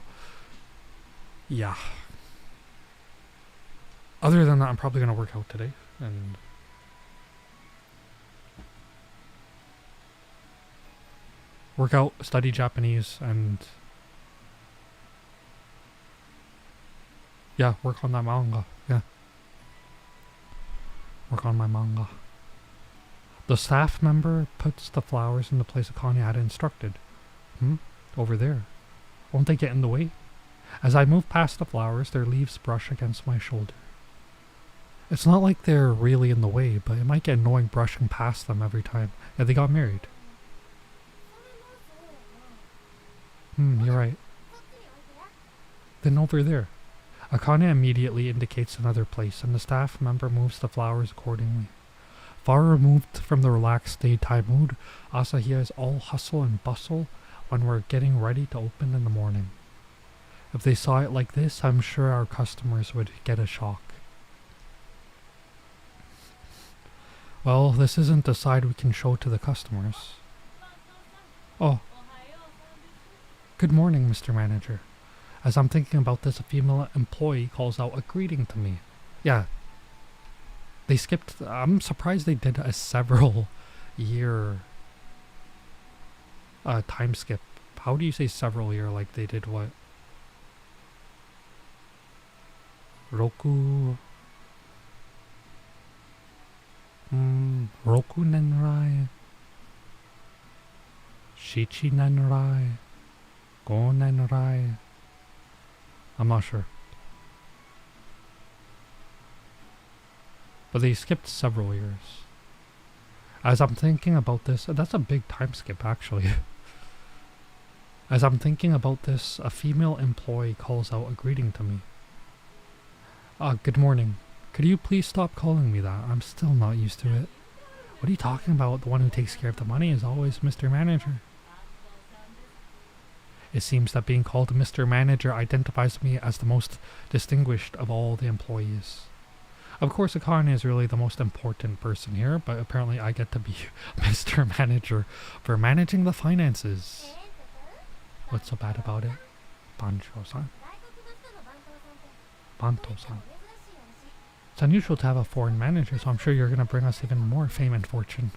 Speaker 1: Yeah. Other than that, I'm probably going to work out today, and work out, study Japanese, and yeah, work on that manga. Yeah. Work on my manga. The staff member puts the flowers in the place Akane had instructed. Over there. Won't they get in the way? As I move past the flowers, their leaves brush against my shoulder. It's not like they're really in the way, but it might get annoying brushing past them every time. Yeah, they got married. You're right. Then over there. Akane immediately indicates another place, and the staff member moves the flowers accordingly. Far removed from the relaxed daytime mood, Asahiya is all hustle and bustle when we're getting ready to open in the morning. If they saw it like this, I'm sure our customers would get a shock. Well, this isn't the side we can show to the customers. Oh. Good morning, Mr. Manager. As I'm thinking about this, a female employee calls out a greeting to me. Yeah. They skipped. I'm surprised they did a several year time skip. How do you say several year? Like they did what? Roku. Roku nenrai. Shichi nenrai. Go nenrai. I'm not sure. But they skipped several years. As I'm thinking about this, that's a big time skip actually. As I'm thinking about this, a female employee calls out a greeting to me. Good morning. Could you please stop calling me that? I'm still not used to it. What are you talking about? The one who takes care of the money is always Mr. Manager. It seems that being called Mr. Manager identifies me as the most distinguished of all the employees. Of course, Akane is really the most important person here, but apparently I get to be Mr. Manager for managing the finances. What's so bad about it? Bancho-san. Banto-san. It's unusual to have a foreign manager, so I'm sure you're going to bring us even more fame and fortune.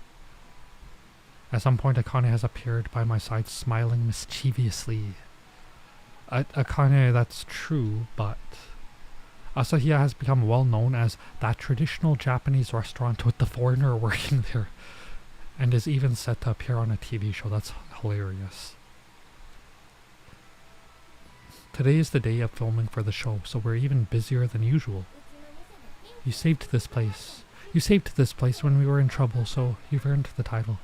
Speaker 1: At some point, Akane has appeared by my side, smiling mischievously. Akane, that's true, but Asahiya has become well known as that traditional Japanese restaurant with the foreigner working there, and is even set to appear on a TV show. That's hilarious. Today is the day of filming for the show, so we're even busier than usual. You saved this place. You saved this place when we were in trouble, so you've earned the title.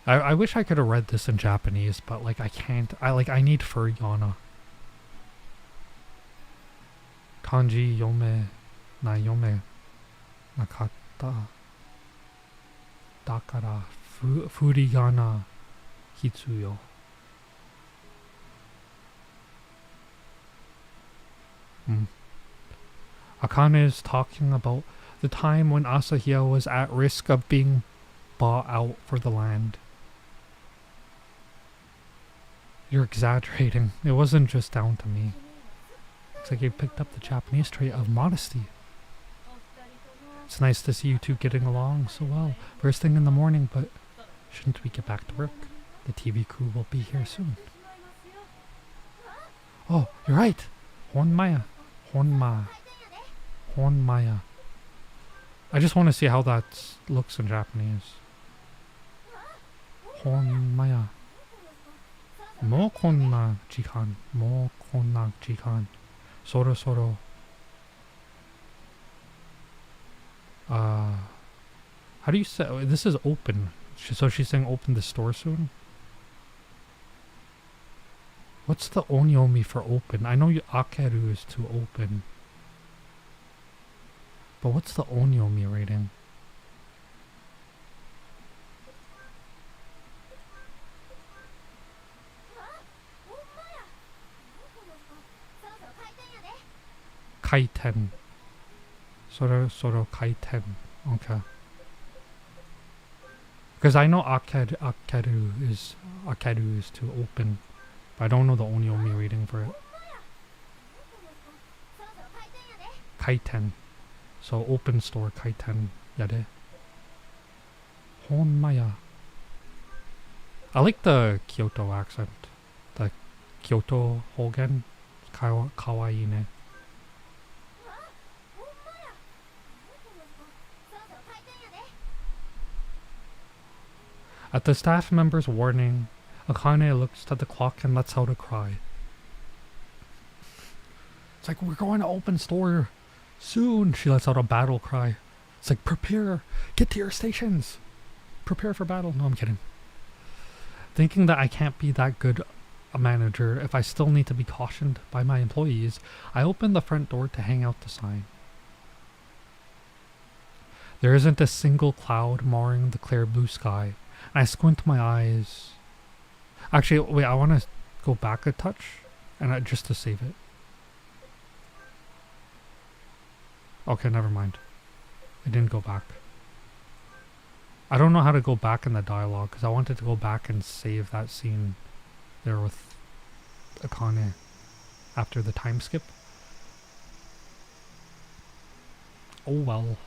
Speaker 1: I wish I could have read this in Japanese, but like I can't. I need furigana. Kanji yome nakatta. Dakara furigana hitsuyo. Akane is talking about the time when Asahiya was at risk of being bought out for the land. You're exaggerating. It wasn't just down to me. Looks like you picked up the Japanese trait of modesty. It's nice to see you two getting along so well. First thing in the morning, but shouldn't we get back to work? The TV crew will be here soon. Oh, you're right. Honmaya. Honmaya. I just want to see how that looks in Japanese. Honmaya. Mo konna jikan. Mo konna jikan. Soro soro. How do you say? This is open. So she's saying open the store soon? What's the onyomi for open? I know akeru is to open. But what's the Onyomi rating? Kaiten. Soro kaiten. Okay. Because I know Akaru is to open, but I don't know the Onyomi rating for it. Kaiten. So open store kaiten yade. Honmaya. I like the Kyoto accent. The Kyoto Hogen. Kawaii ne. At the staff member's warning, Akane looks at the clock and lets out a cry. It's like, we're going to open store soon. She lets out a battle cry. It's like, prepare, get to your stations. Prepare for battle. No, I'm kidding. Thinking that I can't be that good a manager if I still need to be cautioned by my employees, I open the front door to hang out the sign. There isn't a single cloud marring the clear blue sky. I squint my eyes. Actually, wait, I want to go back a touch and just to save it. Okay, never mind. I didn't go back. I don't know how to go back in the dialogue because I wanted to go back and save that scene there with Akane after the time skip. Oh well.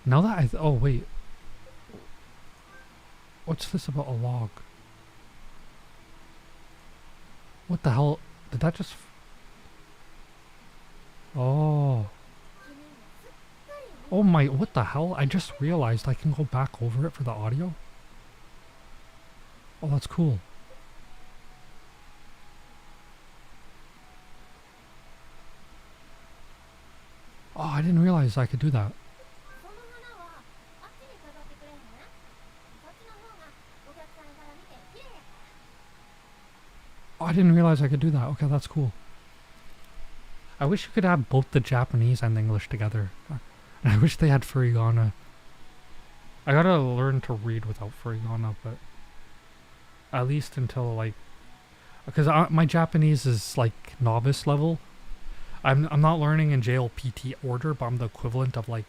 Speaker 1: Now that oh wait. What's this about a log? What the hell? Did that just... Oh. Oh my, what the hell? I just realized I can go back over it for the audio. Oh, that's cool. Oh, I didn't realize I could do that. Oh, I didn't realize I could do that. Okay, that's cool. I wish you could have both the Japanese and English together. And I wish they had furigana. I gotta learn to read without furigana, but at least until like, because my Japanese is like novice level. I'm not learning in JLPT order, but I'm the equivalent of like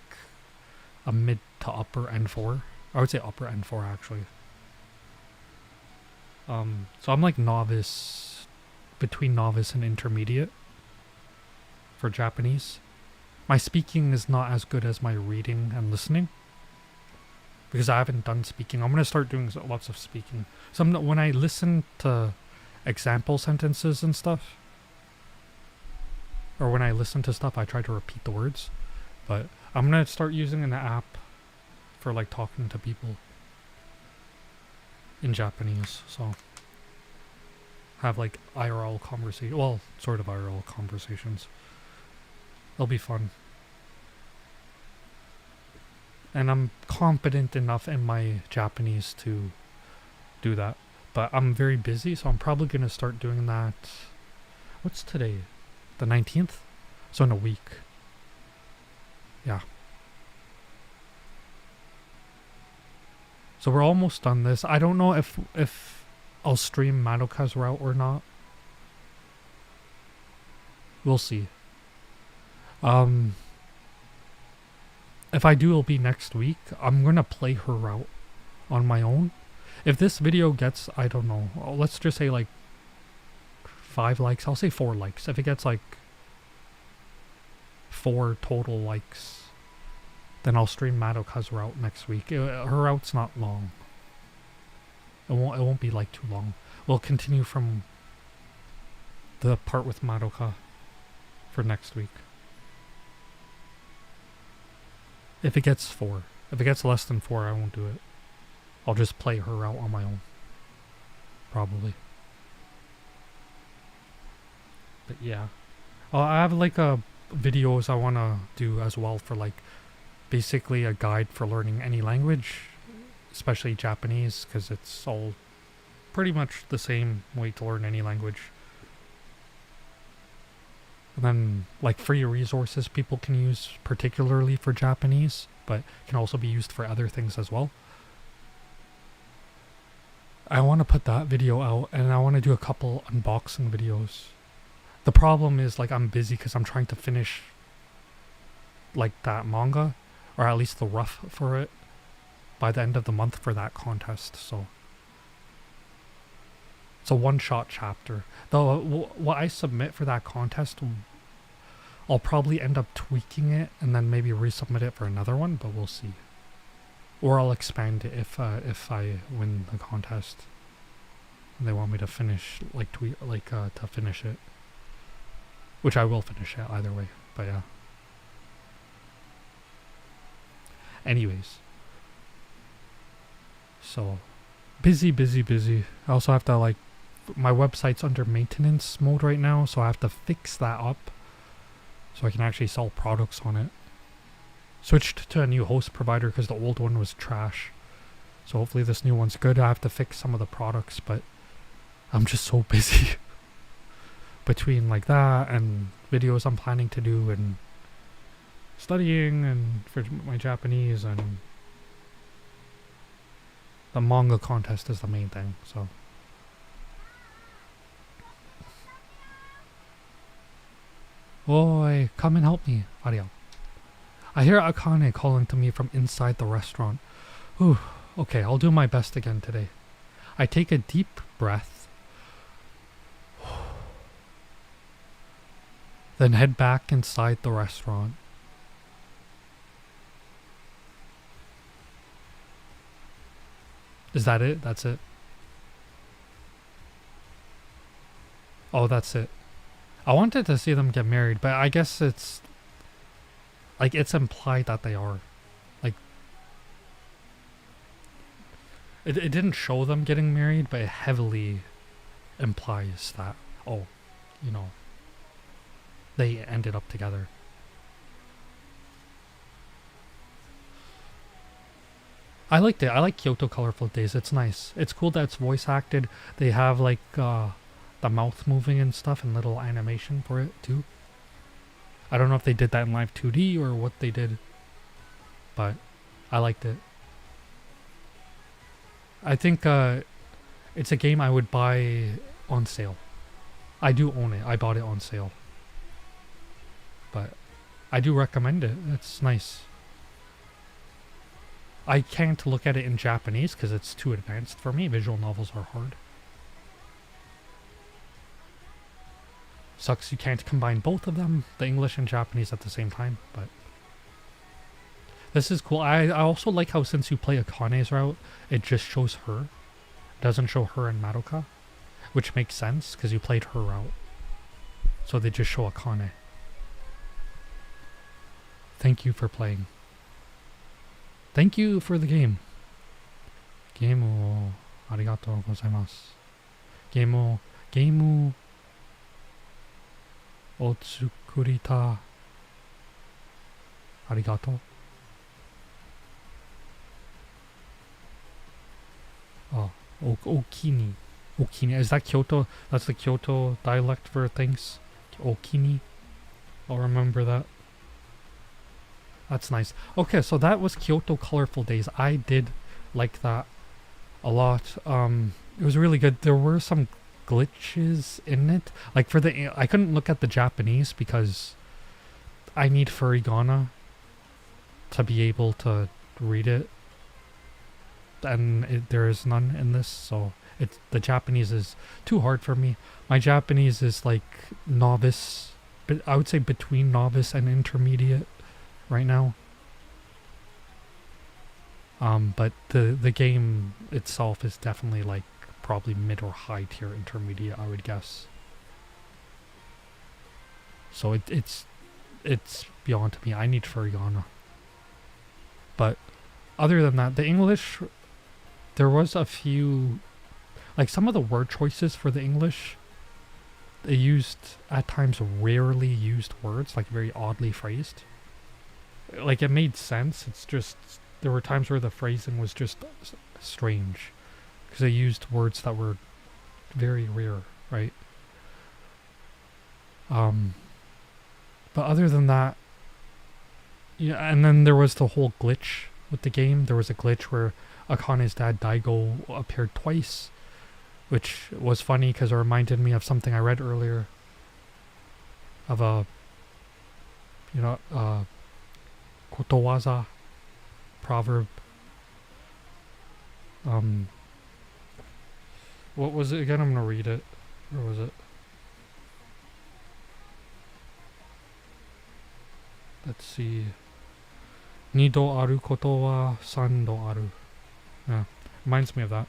Speaker 1: a mid to upper N4. I would say upper N4 actually. So I'm like novice, between novice and intermediate for Japanese. My speaking is not as good as my reading and listening because I haven't done speaking. I'm going to start doing lots of speaking. So when I listen to example sentences and stuff, or when I listen to stuff, I try to repeat the words. But I'm going to start using an app for like talking to people in Japanese. So have like IRL conversation, well, sort of IRL conversations. It'll be fun. And I'm confident enough in my Japanese to do that. But I'm very busy, so I'm probably going to start doing that. What's today? The 19th? So in a week. Yeah. So we're almost done this. I don't know if I'll stream Madoka's route or not. We'll see. If I do, it'll be next week. I'm gonna play her route on my own. If this video gets, I don't know, let's just say like 5 likes. I'll say 4 likes. If it gets like 4 total likes, then I'll stream Madoka's route next week. Her route's not long. It won't be like too long. We'll continue from the part with Madoka for next week. If it gets 4. If it gets less than 4, I won't do it. I'll just play her out on my own. Probably. But yeah. I have like videos I want to do as well for like basically a guide for learning any language. Especially Japanese, because it's all pretty much the same way to learn any language. And then like free resources people can use particularly for Japanese, but can also be used for other things as well. I want to put that video out, and I want to do a couple unboxing videos. The problem is like I'm busy because I'm trying to finish like that manga, or at least the rough for it, by the end of the month for that contest. So it's a one-shot chapter. Though what I submit for that contest, I'll probably end up tweaking it and then maybe resubmit it for another one, but we'll see. Or I'll expand it if I win the contest. And they want me to finish to finish it, which I will finish it either way. But yeah. Anyways, so busy. I also have to like, my website's under maintenance mode right now, so I have to fix that up so I can actually sell products on it. Switched to a new host provider because the old one was trash. So hopefully this new one's good. I have to fix some of the products, but I'm just so busy between like that and videos I'm planning to do and studying and for my Japanese, and the manga contest is the main thing. So Oi, come and help me, Ariel. I hear Akane calling to me from inside the restaurant. Whew, okay, I'll do my best again today. I take a deep breath, then head back inside the restaurant. Is that it? That's it? Oh, that's it. I wanted to see them get married, but I guess it's like it's implied that they are. Like it didn't show them getting married, but it heavily implies that, oh, you know, they ended up together. I liked it. I like Kyoto Colorful Days. It's nice. It's cool that it's voice acted. They have like the mouth moving and stuff and little animation for it too. I don't know if they did that in live 2D or what they did, but I liked it. I think it's a game I would buy on sale. I do own it. I bought it on sale. But I do recommend it. It's nice. I can't look at it in Japanese because it's too advanced for me. Visual novels are hard. Sucks you can't combine both of them, the English and Japanese at the same time, but this is cool. I also like how since you play Akane's route, it just shows her. It doesn't show her and Madoka, which makes sense because you played her route. So they just show Akane. Thank you for playing. Thank you for the game. Game o arigatou gozaimasu. Game o otsukurita arigato. Oh, okini. Okini. Is that Kyoto? That's the Kyoto dialect for things. Okini. I'll remember that. That's nice. Okay, so that was Kyoto Colorful Days. I did like that a lot. It was really good. There were some glitches in it. Like for the, I couldn't look at the Japanese because I need furigana to be able to read it, and there is none in this, so the Japanese is too hard for me. My Japanese is like novice, but I would say between novice and intermediate right now. But the game itself is definitely like probably mid or high tier intermediate, I would guess. So it's beyond me. I need furigana. But other than that, the English, there was a few, like some of the word choices for the English, they used at times rarely used words, like very oddly phrased. Like it made sense, it's just there were times where the phrasing was just strange because they used words that were very rare, right? But other than that, yeah, and then there was the whole glitch with the game. There was a glitch where Akane's dad Daigo appeared twice, which was funny because it reminded me of something I read earlier. Of a, kotowaza proverb. What was it again? I'm gonna read it. Where was it? Let's see. Nido aru koto wa sando aru. Yeah, reminds me of that.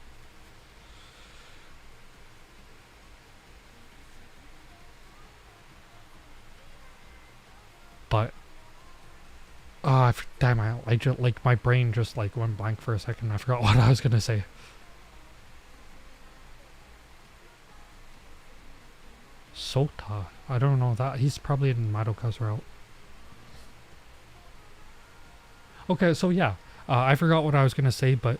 Speaker 1: But damn, I just like my brain just like went blank for a second. I forgot what I was gonna say. Sota, I don't know that. He's probably in Madoka's route. Okay, so yeah, I forgot what I was gonna say, but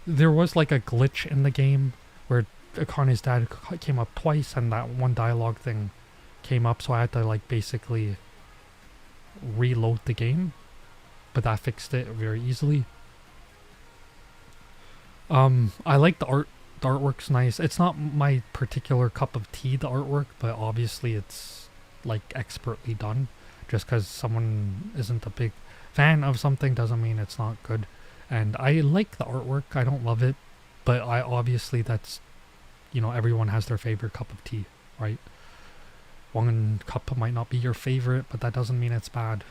Speaker 1: there was like a glitch in the game where Akane's dad came up twice, and that one dialogue thing came up, so I had to like basically reload the game, but that fixed it very easily. I like the art. The artwork's nice. It's not my particular cup of tea, the artwork, but obviously it's like expertly done. Just because someone isn't a big fan of something doesn't mean it's not good. And I like the artwork. I don't love it, but I obviously that's, everyone has their favorite cup of tea, right? One cup might not be your favorite, but that doesn't mean it's bad.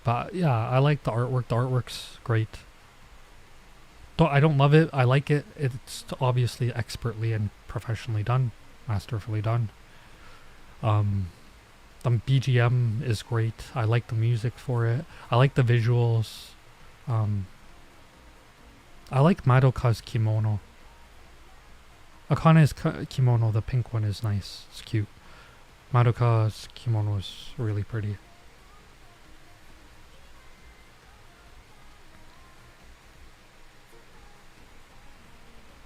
Speaker 1: But yeah, I like the artwork. The artwork's great. I don't love it. I like it. It's obviously expertly and professionally done, masterfully done. The BGM is great. I like the music for it. I like the visuals. I like Madoka's kimono. Akane's kimono, the pink one, is nice. It's cute. Madoka's kimono is really pretty.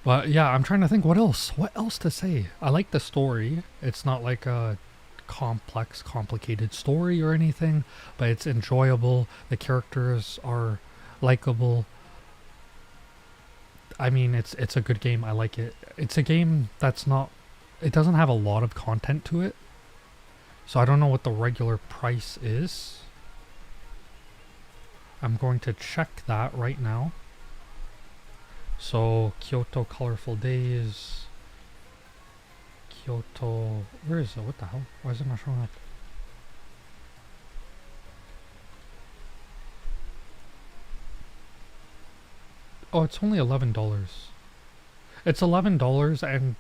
Speaker 1: But yeah, I'm trying to think what else to say. I like the story. It's not like a complex, complicated story or anything, but it's enjoyable. The characters are likable. I mean, it's a good game. I like it. It's a game that's not, it doesn't have a lot of content to it. So I don't know what the regular price is. I'm going to check that right now. So, Kyoto Colorful Days. Kyoto... Where is it? What the hell? Why is it not showing up? Oh, it's only $11. It's $11, and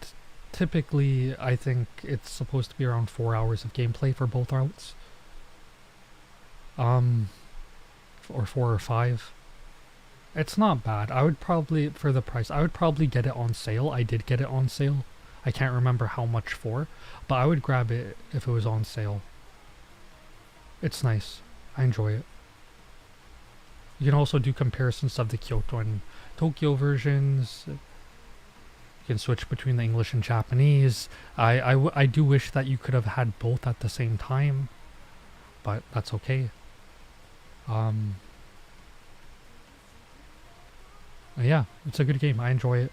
Speaker 1: typically I think it's supposed to be around 4 hours of gameplay for both routes. Or 4 or 5. It's not bad. I would probably, for the price, I would probably get it on sale. I did get it on sale. I can't remember how much for, but I would grab it if it was on sale. It's nice. I enjoy it. You can also do comparisons of the Kyoto and Tokyo versions. You can switch between the English and Japanese. I do wish that you could have had both at the same time, but that's okay. Yeah, it's a good game. I enjoy it.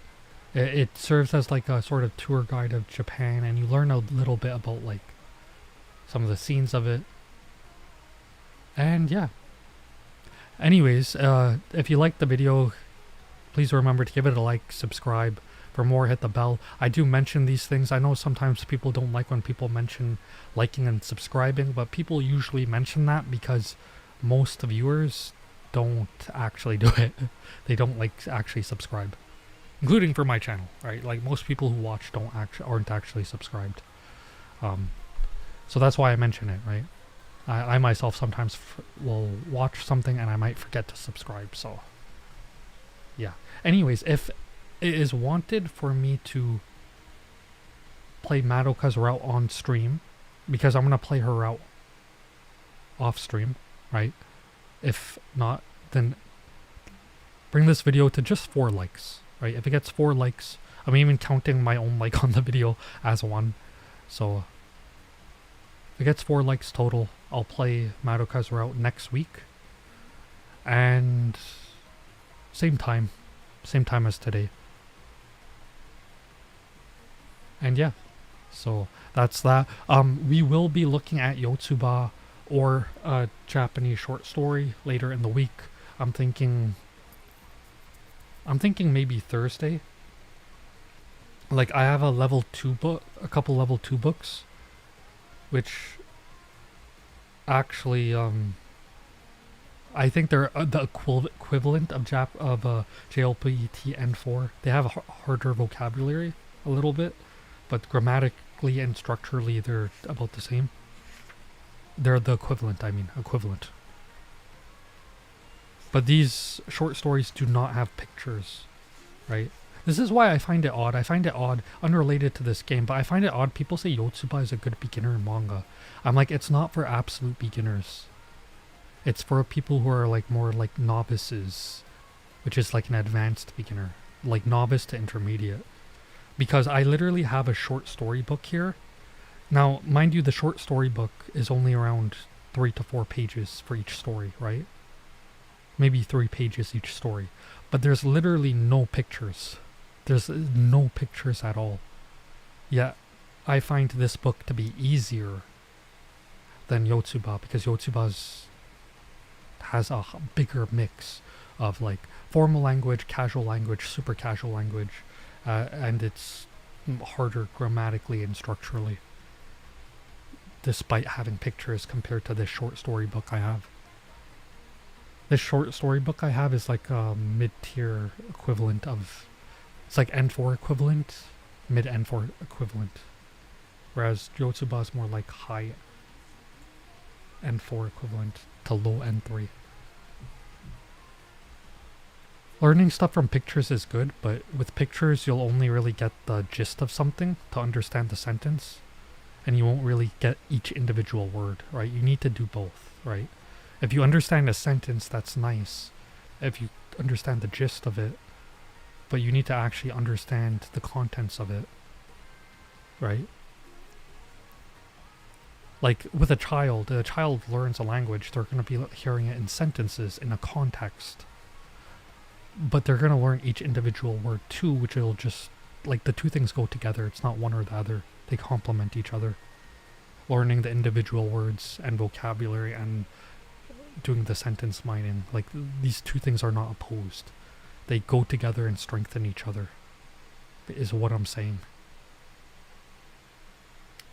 Speaker 1: It serves as like a sort of tour guide of Japan, and you learn a little bit about like some of the scenes of it. And yeah. Anyways, if you liked the video, please remember to give it a like, subscribe. For more, hit the bell. I do mention these things. I know sometimes people don't like when people mention liking and subscribing, but people usually mention that because most viewers don't actually do it. They don't actually subscribe, including for my channel, right? Like most people who watch aren't actually subscribed. So that's why I mention it, right? I myself sometimes will watch something and I might forget to subscribe. So yeah. Anyways, if it is wanted for me to play Madoka's route on stream, because I'm gonna play her route off stream, right? If not, then bring this video to just 4 likes, right? If it gets 4 likes, I'm even counting my own like on the video as one. So If it gets 4 likes total, I'll play Madoka's Route next week. And same time as today. And yeah, so that's that. We will be looking at Yotsuba or a Japanese short story later in the week. I'm thinking maybe Thursday. Like, I have a couple level 2 books, which actually I think they're the equivalent of JLPT N4. They have a harder vocabulary a little bit, but grammatically and structurally they're about the same. They're the equivalent, equivalent. But these short stories do not have pictures, right? This is why I find it odd. I find it odd, unrelated to this game, but I find it odd people say Yotsuba is a good beginner manga. I'm like, it's not for absolute beginners. It's for people who are like more like novices, which is like an advanced beginner, like novice to intermediate. Because I literally have a short story book here. Now, mind you, the short story book is only around 3 to 4 pages for each story, right? Maybe 3 pages each story. But there's literally no pictures. There's no pictures at all. Yet, I find this book to be easier than Yotsuba, because Yotsuba has a bigger mix of like formal language, casual language, super casual language, and it's harder grammatically and structurally, despite having pictures compared to this short story book I have. This short story book I have is like a mid-tier equivalent of, it's like N4 equivalent, mid N4 equivalent, whereas Yotsuba is more like high N4 equivalent to low N3. Learning stuff from pictures is good, but with pictures you'll only really get the gist of something to understand the sentence, and you won't really get each individual word, right? You need to do both, right? If you understand a sentence, that's nice. If you understand the gist of it, but you need to actually understand the contents of it, right? Like with a child learns a language, they're going to be hearing it in sentences, in a context. But they're going to learn each individual word too, which will just, like, the two things go together. It's not one or the other. They complement each other. Learning the individual words and vocabulary and doing the sentence mining, like, these two things are not opposed. They go together and strengthen each other, is what I'm saying.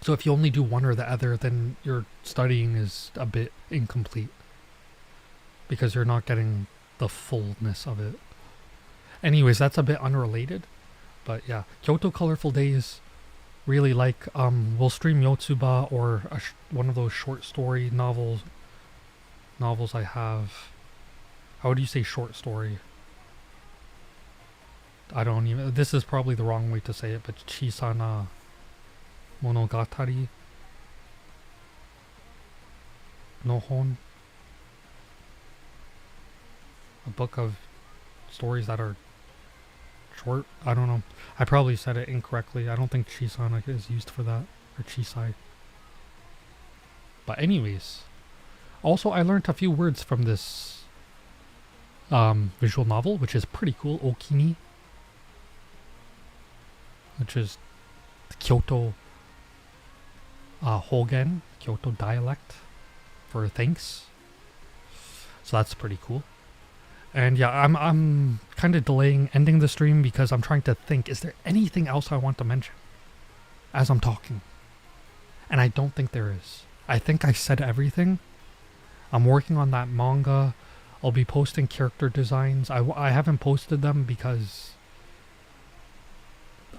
Speaker 1: So if you only do one or the other, then your studying is a bit incomplete, because you're not getting the fullness of it. Anyways, that's a bit unrelated, but yeah, Kyoto Colorful Days, really like, we'll stream Yotsuba or one of those short story novels I have. How would you say short story? I don't even, this is probably the wrong way to say it, but Chisana Monogatari no Hon, a book of stories that are short. I don't know. I probably said it incorrectly. I don't think Chisana is used for that, or Chisai. But anyways, also I learned a few words from this visual novel, which is pretty cool. Okini, which is the Kyoto Hogen, Kyoto dialect for thanks. So that's pretty cool. And yeah, I'm kind of delaying ending the stream because I'm trying to think, is there anything else I want to mention as I'm talking? And I don't think there is. I think I said everything. I'm working on that manga. I'll be posting character designs. I haven't posted them because,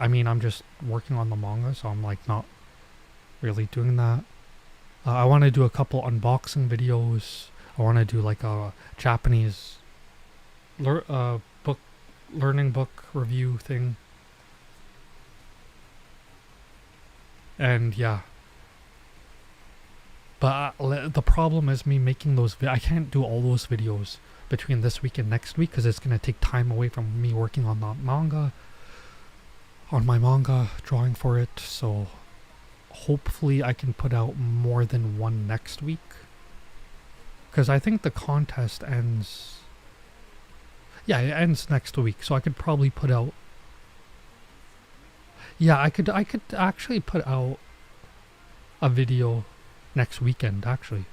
Speaker 1: I mean, I'm just working on the manga, so I'm like not really doing that. I want to do a couple unboxing videos. I want to do like a Japanese learning book review thing. And yeah. But the problem is me making those I can't do all those videos between this week and next week because it's going to take time away from me working on that manga, on my manga, drawing for it. So hopefully I can put out more than one next week. Because I think the contest ends... Yeah, it ends next week, so I could probably put out... Yeah, I could actually put out a video next weekend, actually.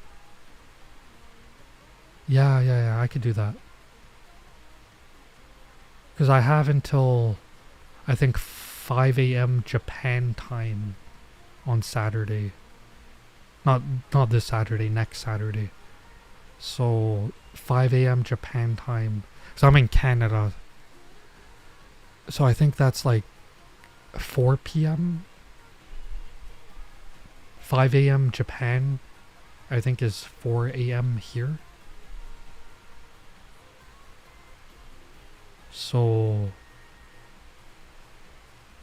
Speaker 1: Yeah, I could do that. Because I have until, I think, 5 a.m. Japan time on Saturday. Not this Saturday, next Saturday. So, 5 a.m. Japan time. So I'm in Canada. So I think that's like 4 p.m. 5 a.m. Japan, I think, is 4 a.m. here. So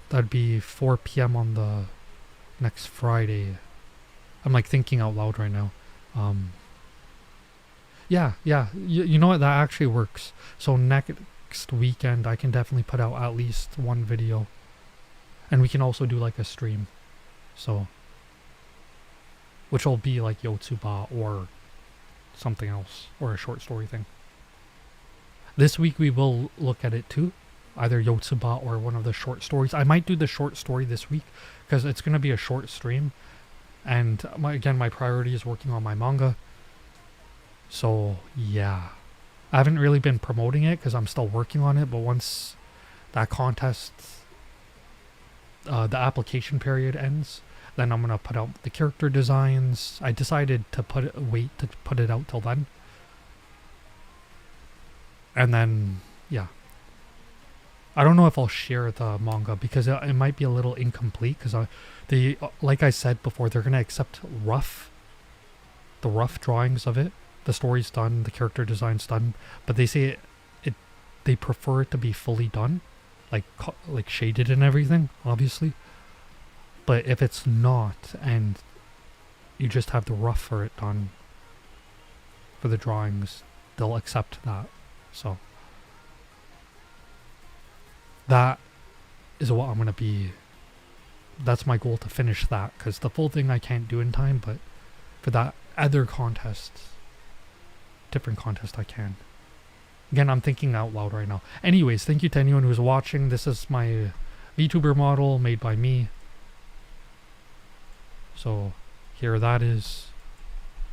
Speaker 1: that'd be 4 p.m. on the next Friday. I'm like thinking out loud right now. Yeah. You know what? That actually works. So next weekend, I can definitely put out at least one video. And we can also do like a stream. So, which will be like Yotsuba or something else. Or a short story thing. This week we will look at it too. Either Yotsuba or one of the short stories. I might do the short story this week. Because it's going to be a short stream. And my priority is working on my manga. So, yeah. I haven't really been promoting it because I'm still working on it. But once that contest, the application period ends, then I'm going to put out the character designs. I decided to wait to put it out till then. And then, yeah. I don't know if I'll share the manga because it might be a little incomplete. Because like I said before, they're going to accept the rough drawings of it. The story's done, the character design's done, but they say they prefer it to be fully done, like shaded and everything, obviously. But if it's not, and you just have the rough for it done for the drawings, they'll accept that. So that is what I'm gonna be. That's my goal, to finish that, because the full thing I can't do in time, but for that other contest, different contest, I can. Again, I'm thinking out loud right now. Anyways, thank you to anyone who's watching. This is my VTuber model made by me. So here that is.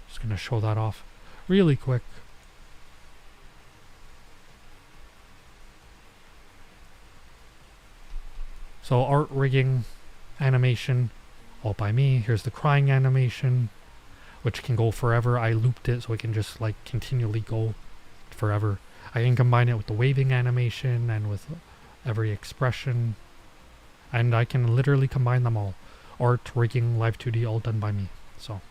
Speaker 1: Just gonna show that off really quick. So art rigging, animation, all by me. Here's the crying animation, which can go forever. I looped it so it can just like continually go forever. I can combine it with the waving animation and with every expression. And I can literally combine them all. Art, rigging, live 2D, all done by me. So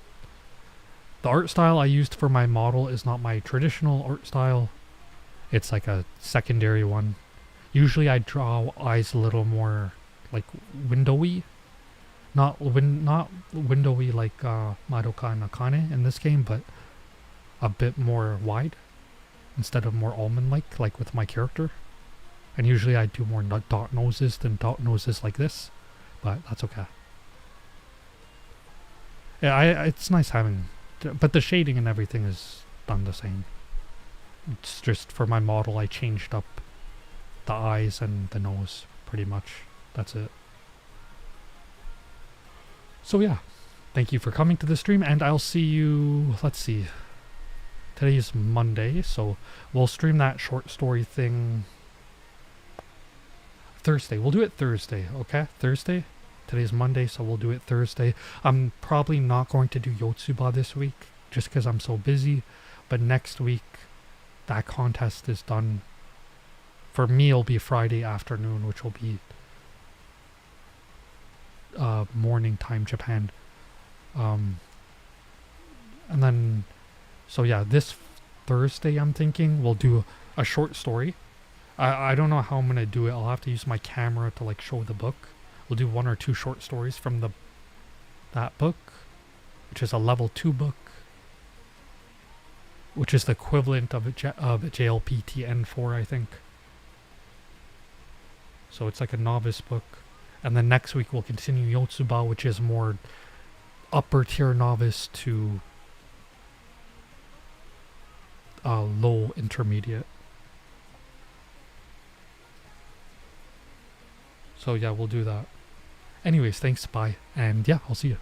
Speaker 1: the art style I used for my model is not my traditional art style. It's like a secondary one. Usually I draw eyes a little more like windowy. Not windowy like Madoka and Akane in this game, but a bit more wide instead of more almond-like, like with my character. And usually I do more dot noses than dot noses like this, but that's okay. Yeah, it's nice having, but the shading and everything is done the same. It's just for my model I changed up the eyes and the nose, pretty much. That's it. So yeah, thank you for coming to the stream, and I'll see you, let's see, today's Monday, so we'll stream that short story thing Thursday. We'll do it Thursday, okay? Thursday? Today's Monday, so we'll do it Thursday. I'm probably not going to do Yotsuba this week, just because I'm so busy, but next week, that contest is done. For me, it'll be Friday afternoon, which will be morning time Japan. And then, so yeah, this Thursday I'm thinking we'll do a short story. I don't know how I'm gonna do it. I'll have to use my camera to like show the book. We'll do 1 or 2 short stories from that book, which is a level 2 book, which is the equivalent of a JLPT N4, I think. So it's like a novice book. And then next week we'll continue Yotsuba, which is more upper tier novice to low intermediate. So yeah, we'll do that. Anyways, thanks, bye. And yeah, I'll see you.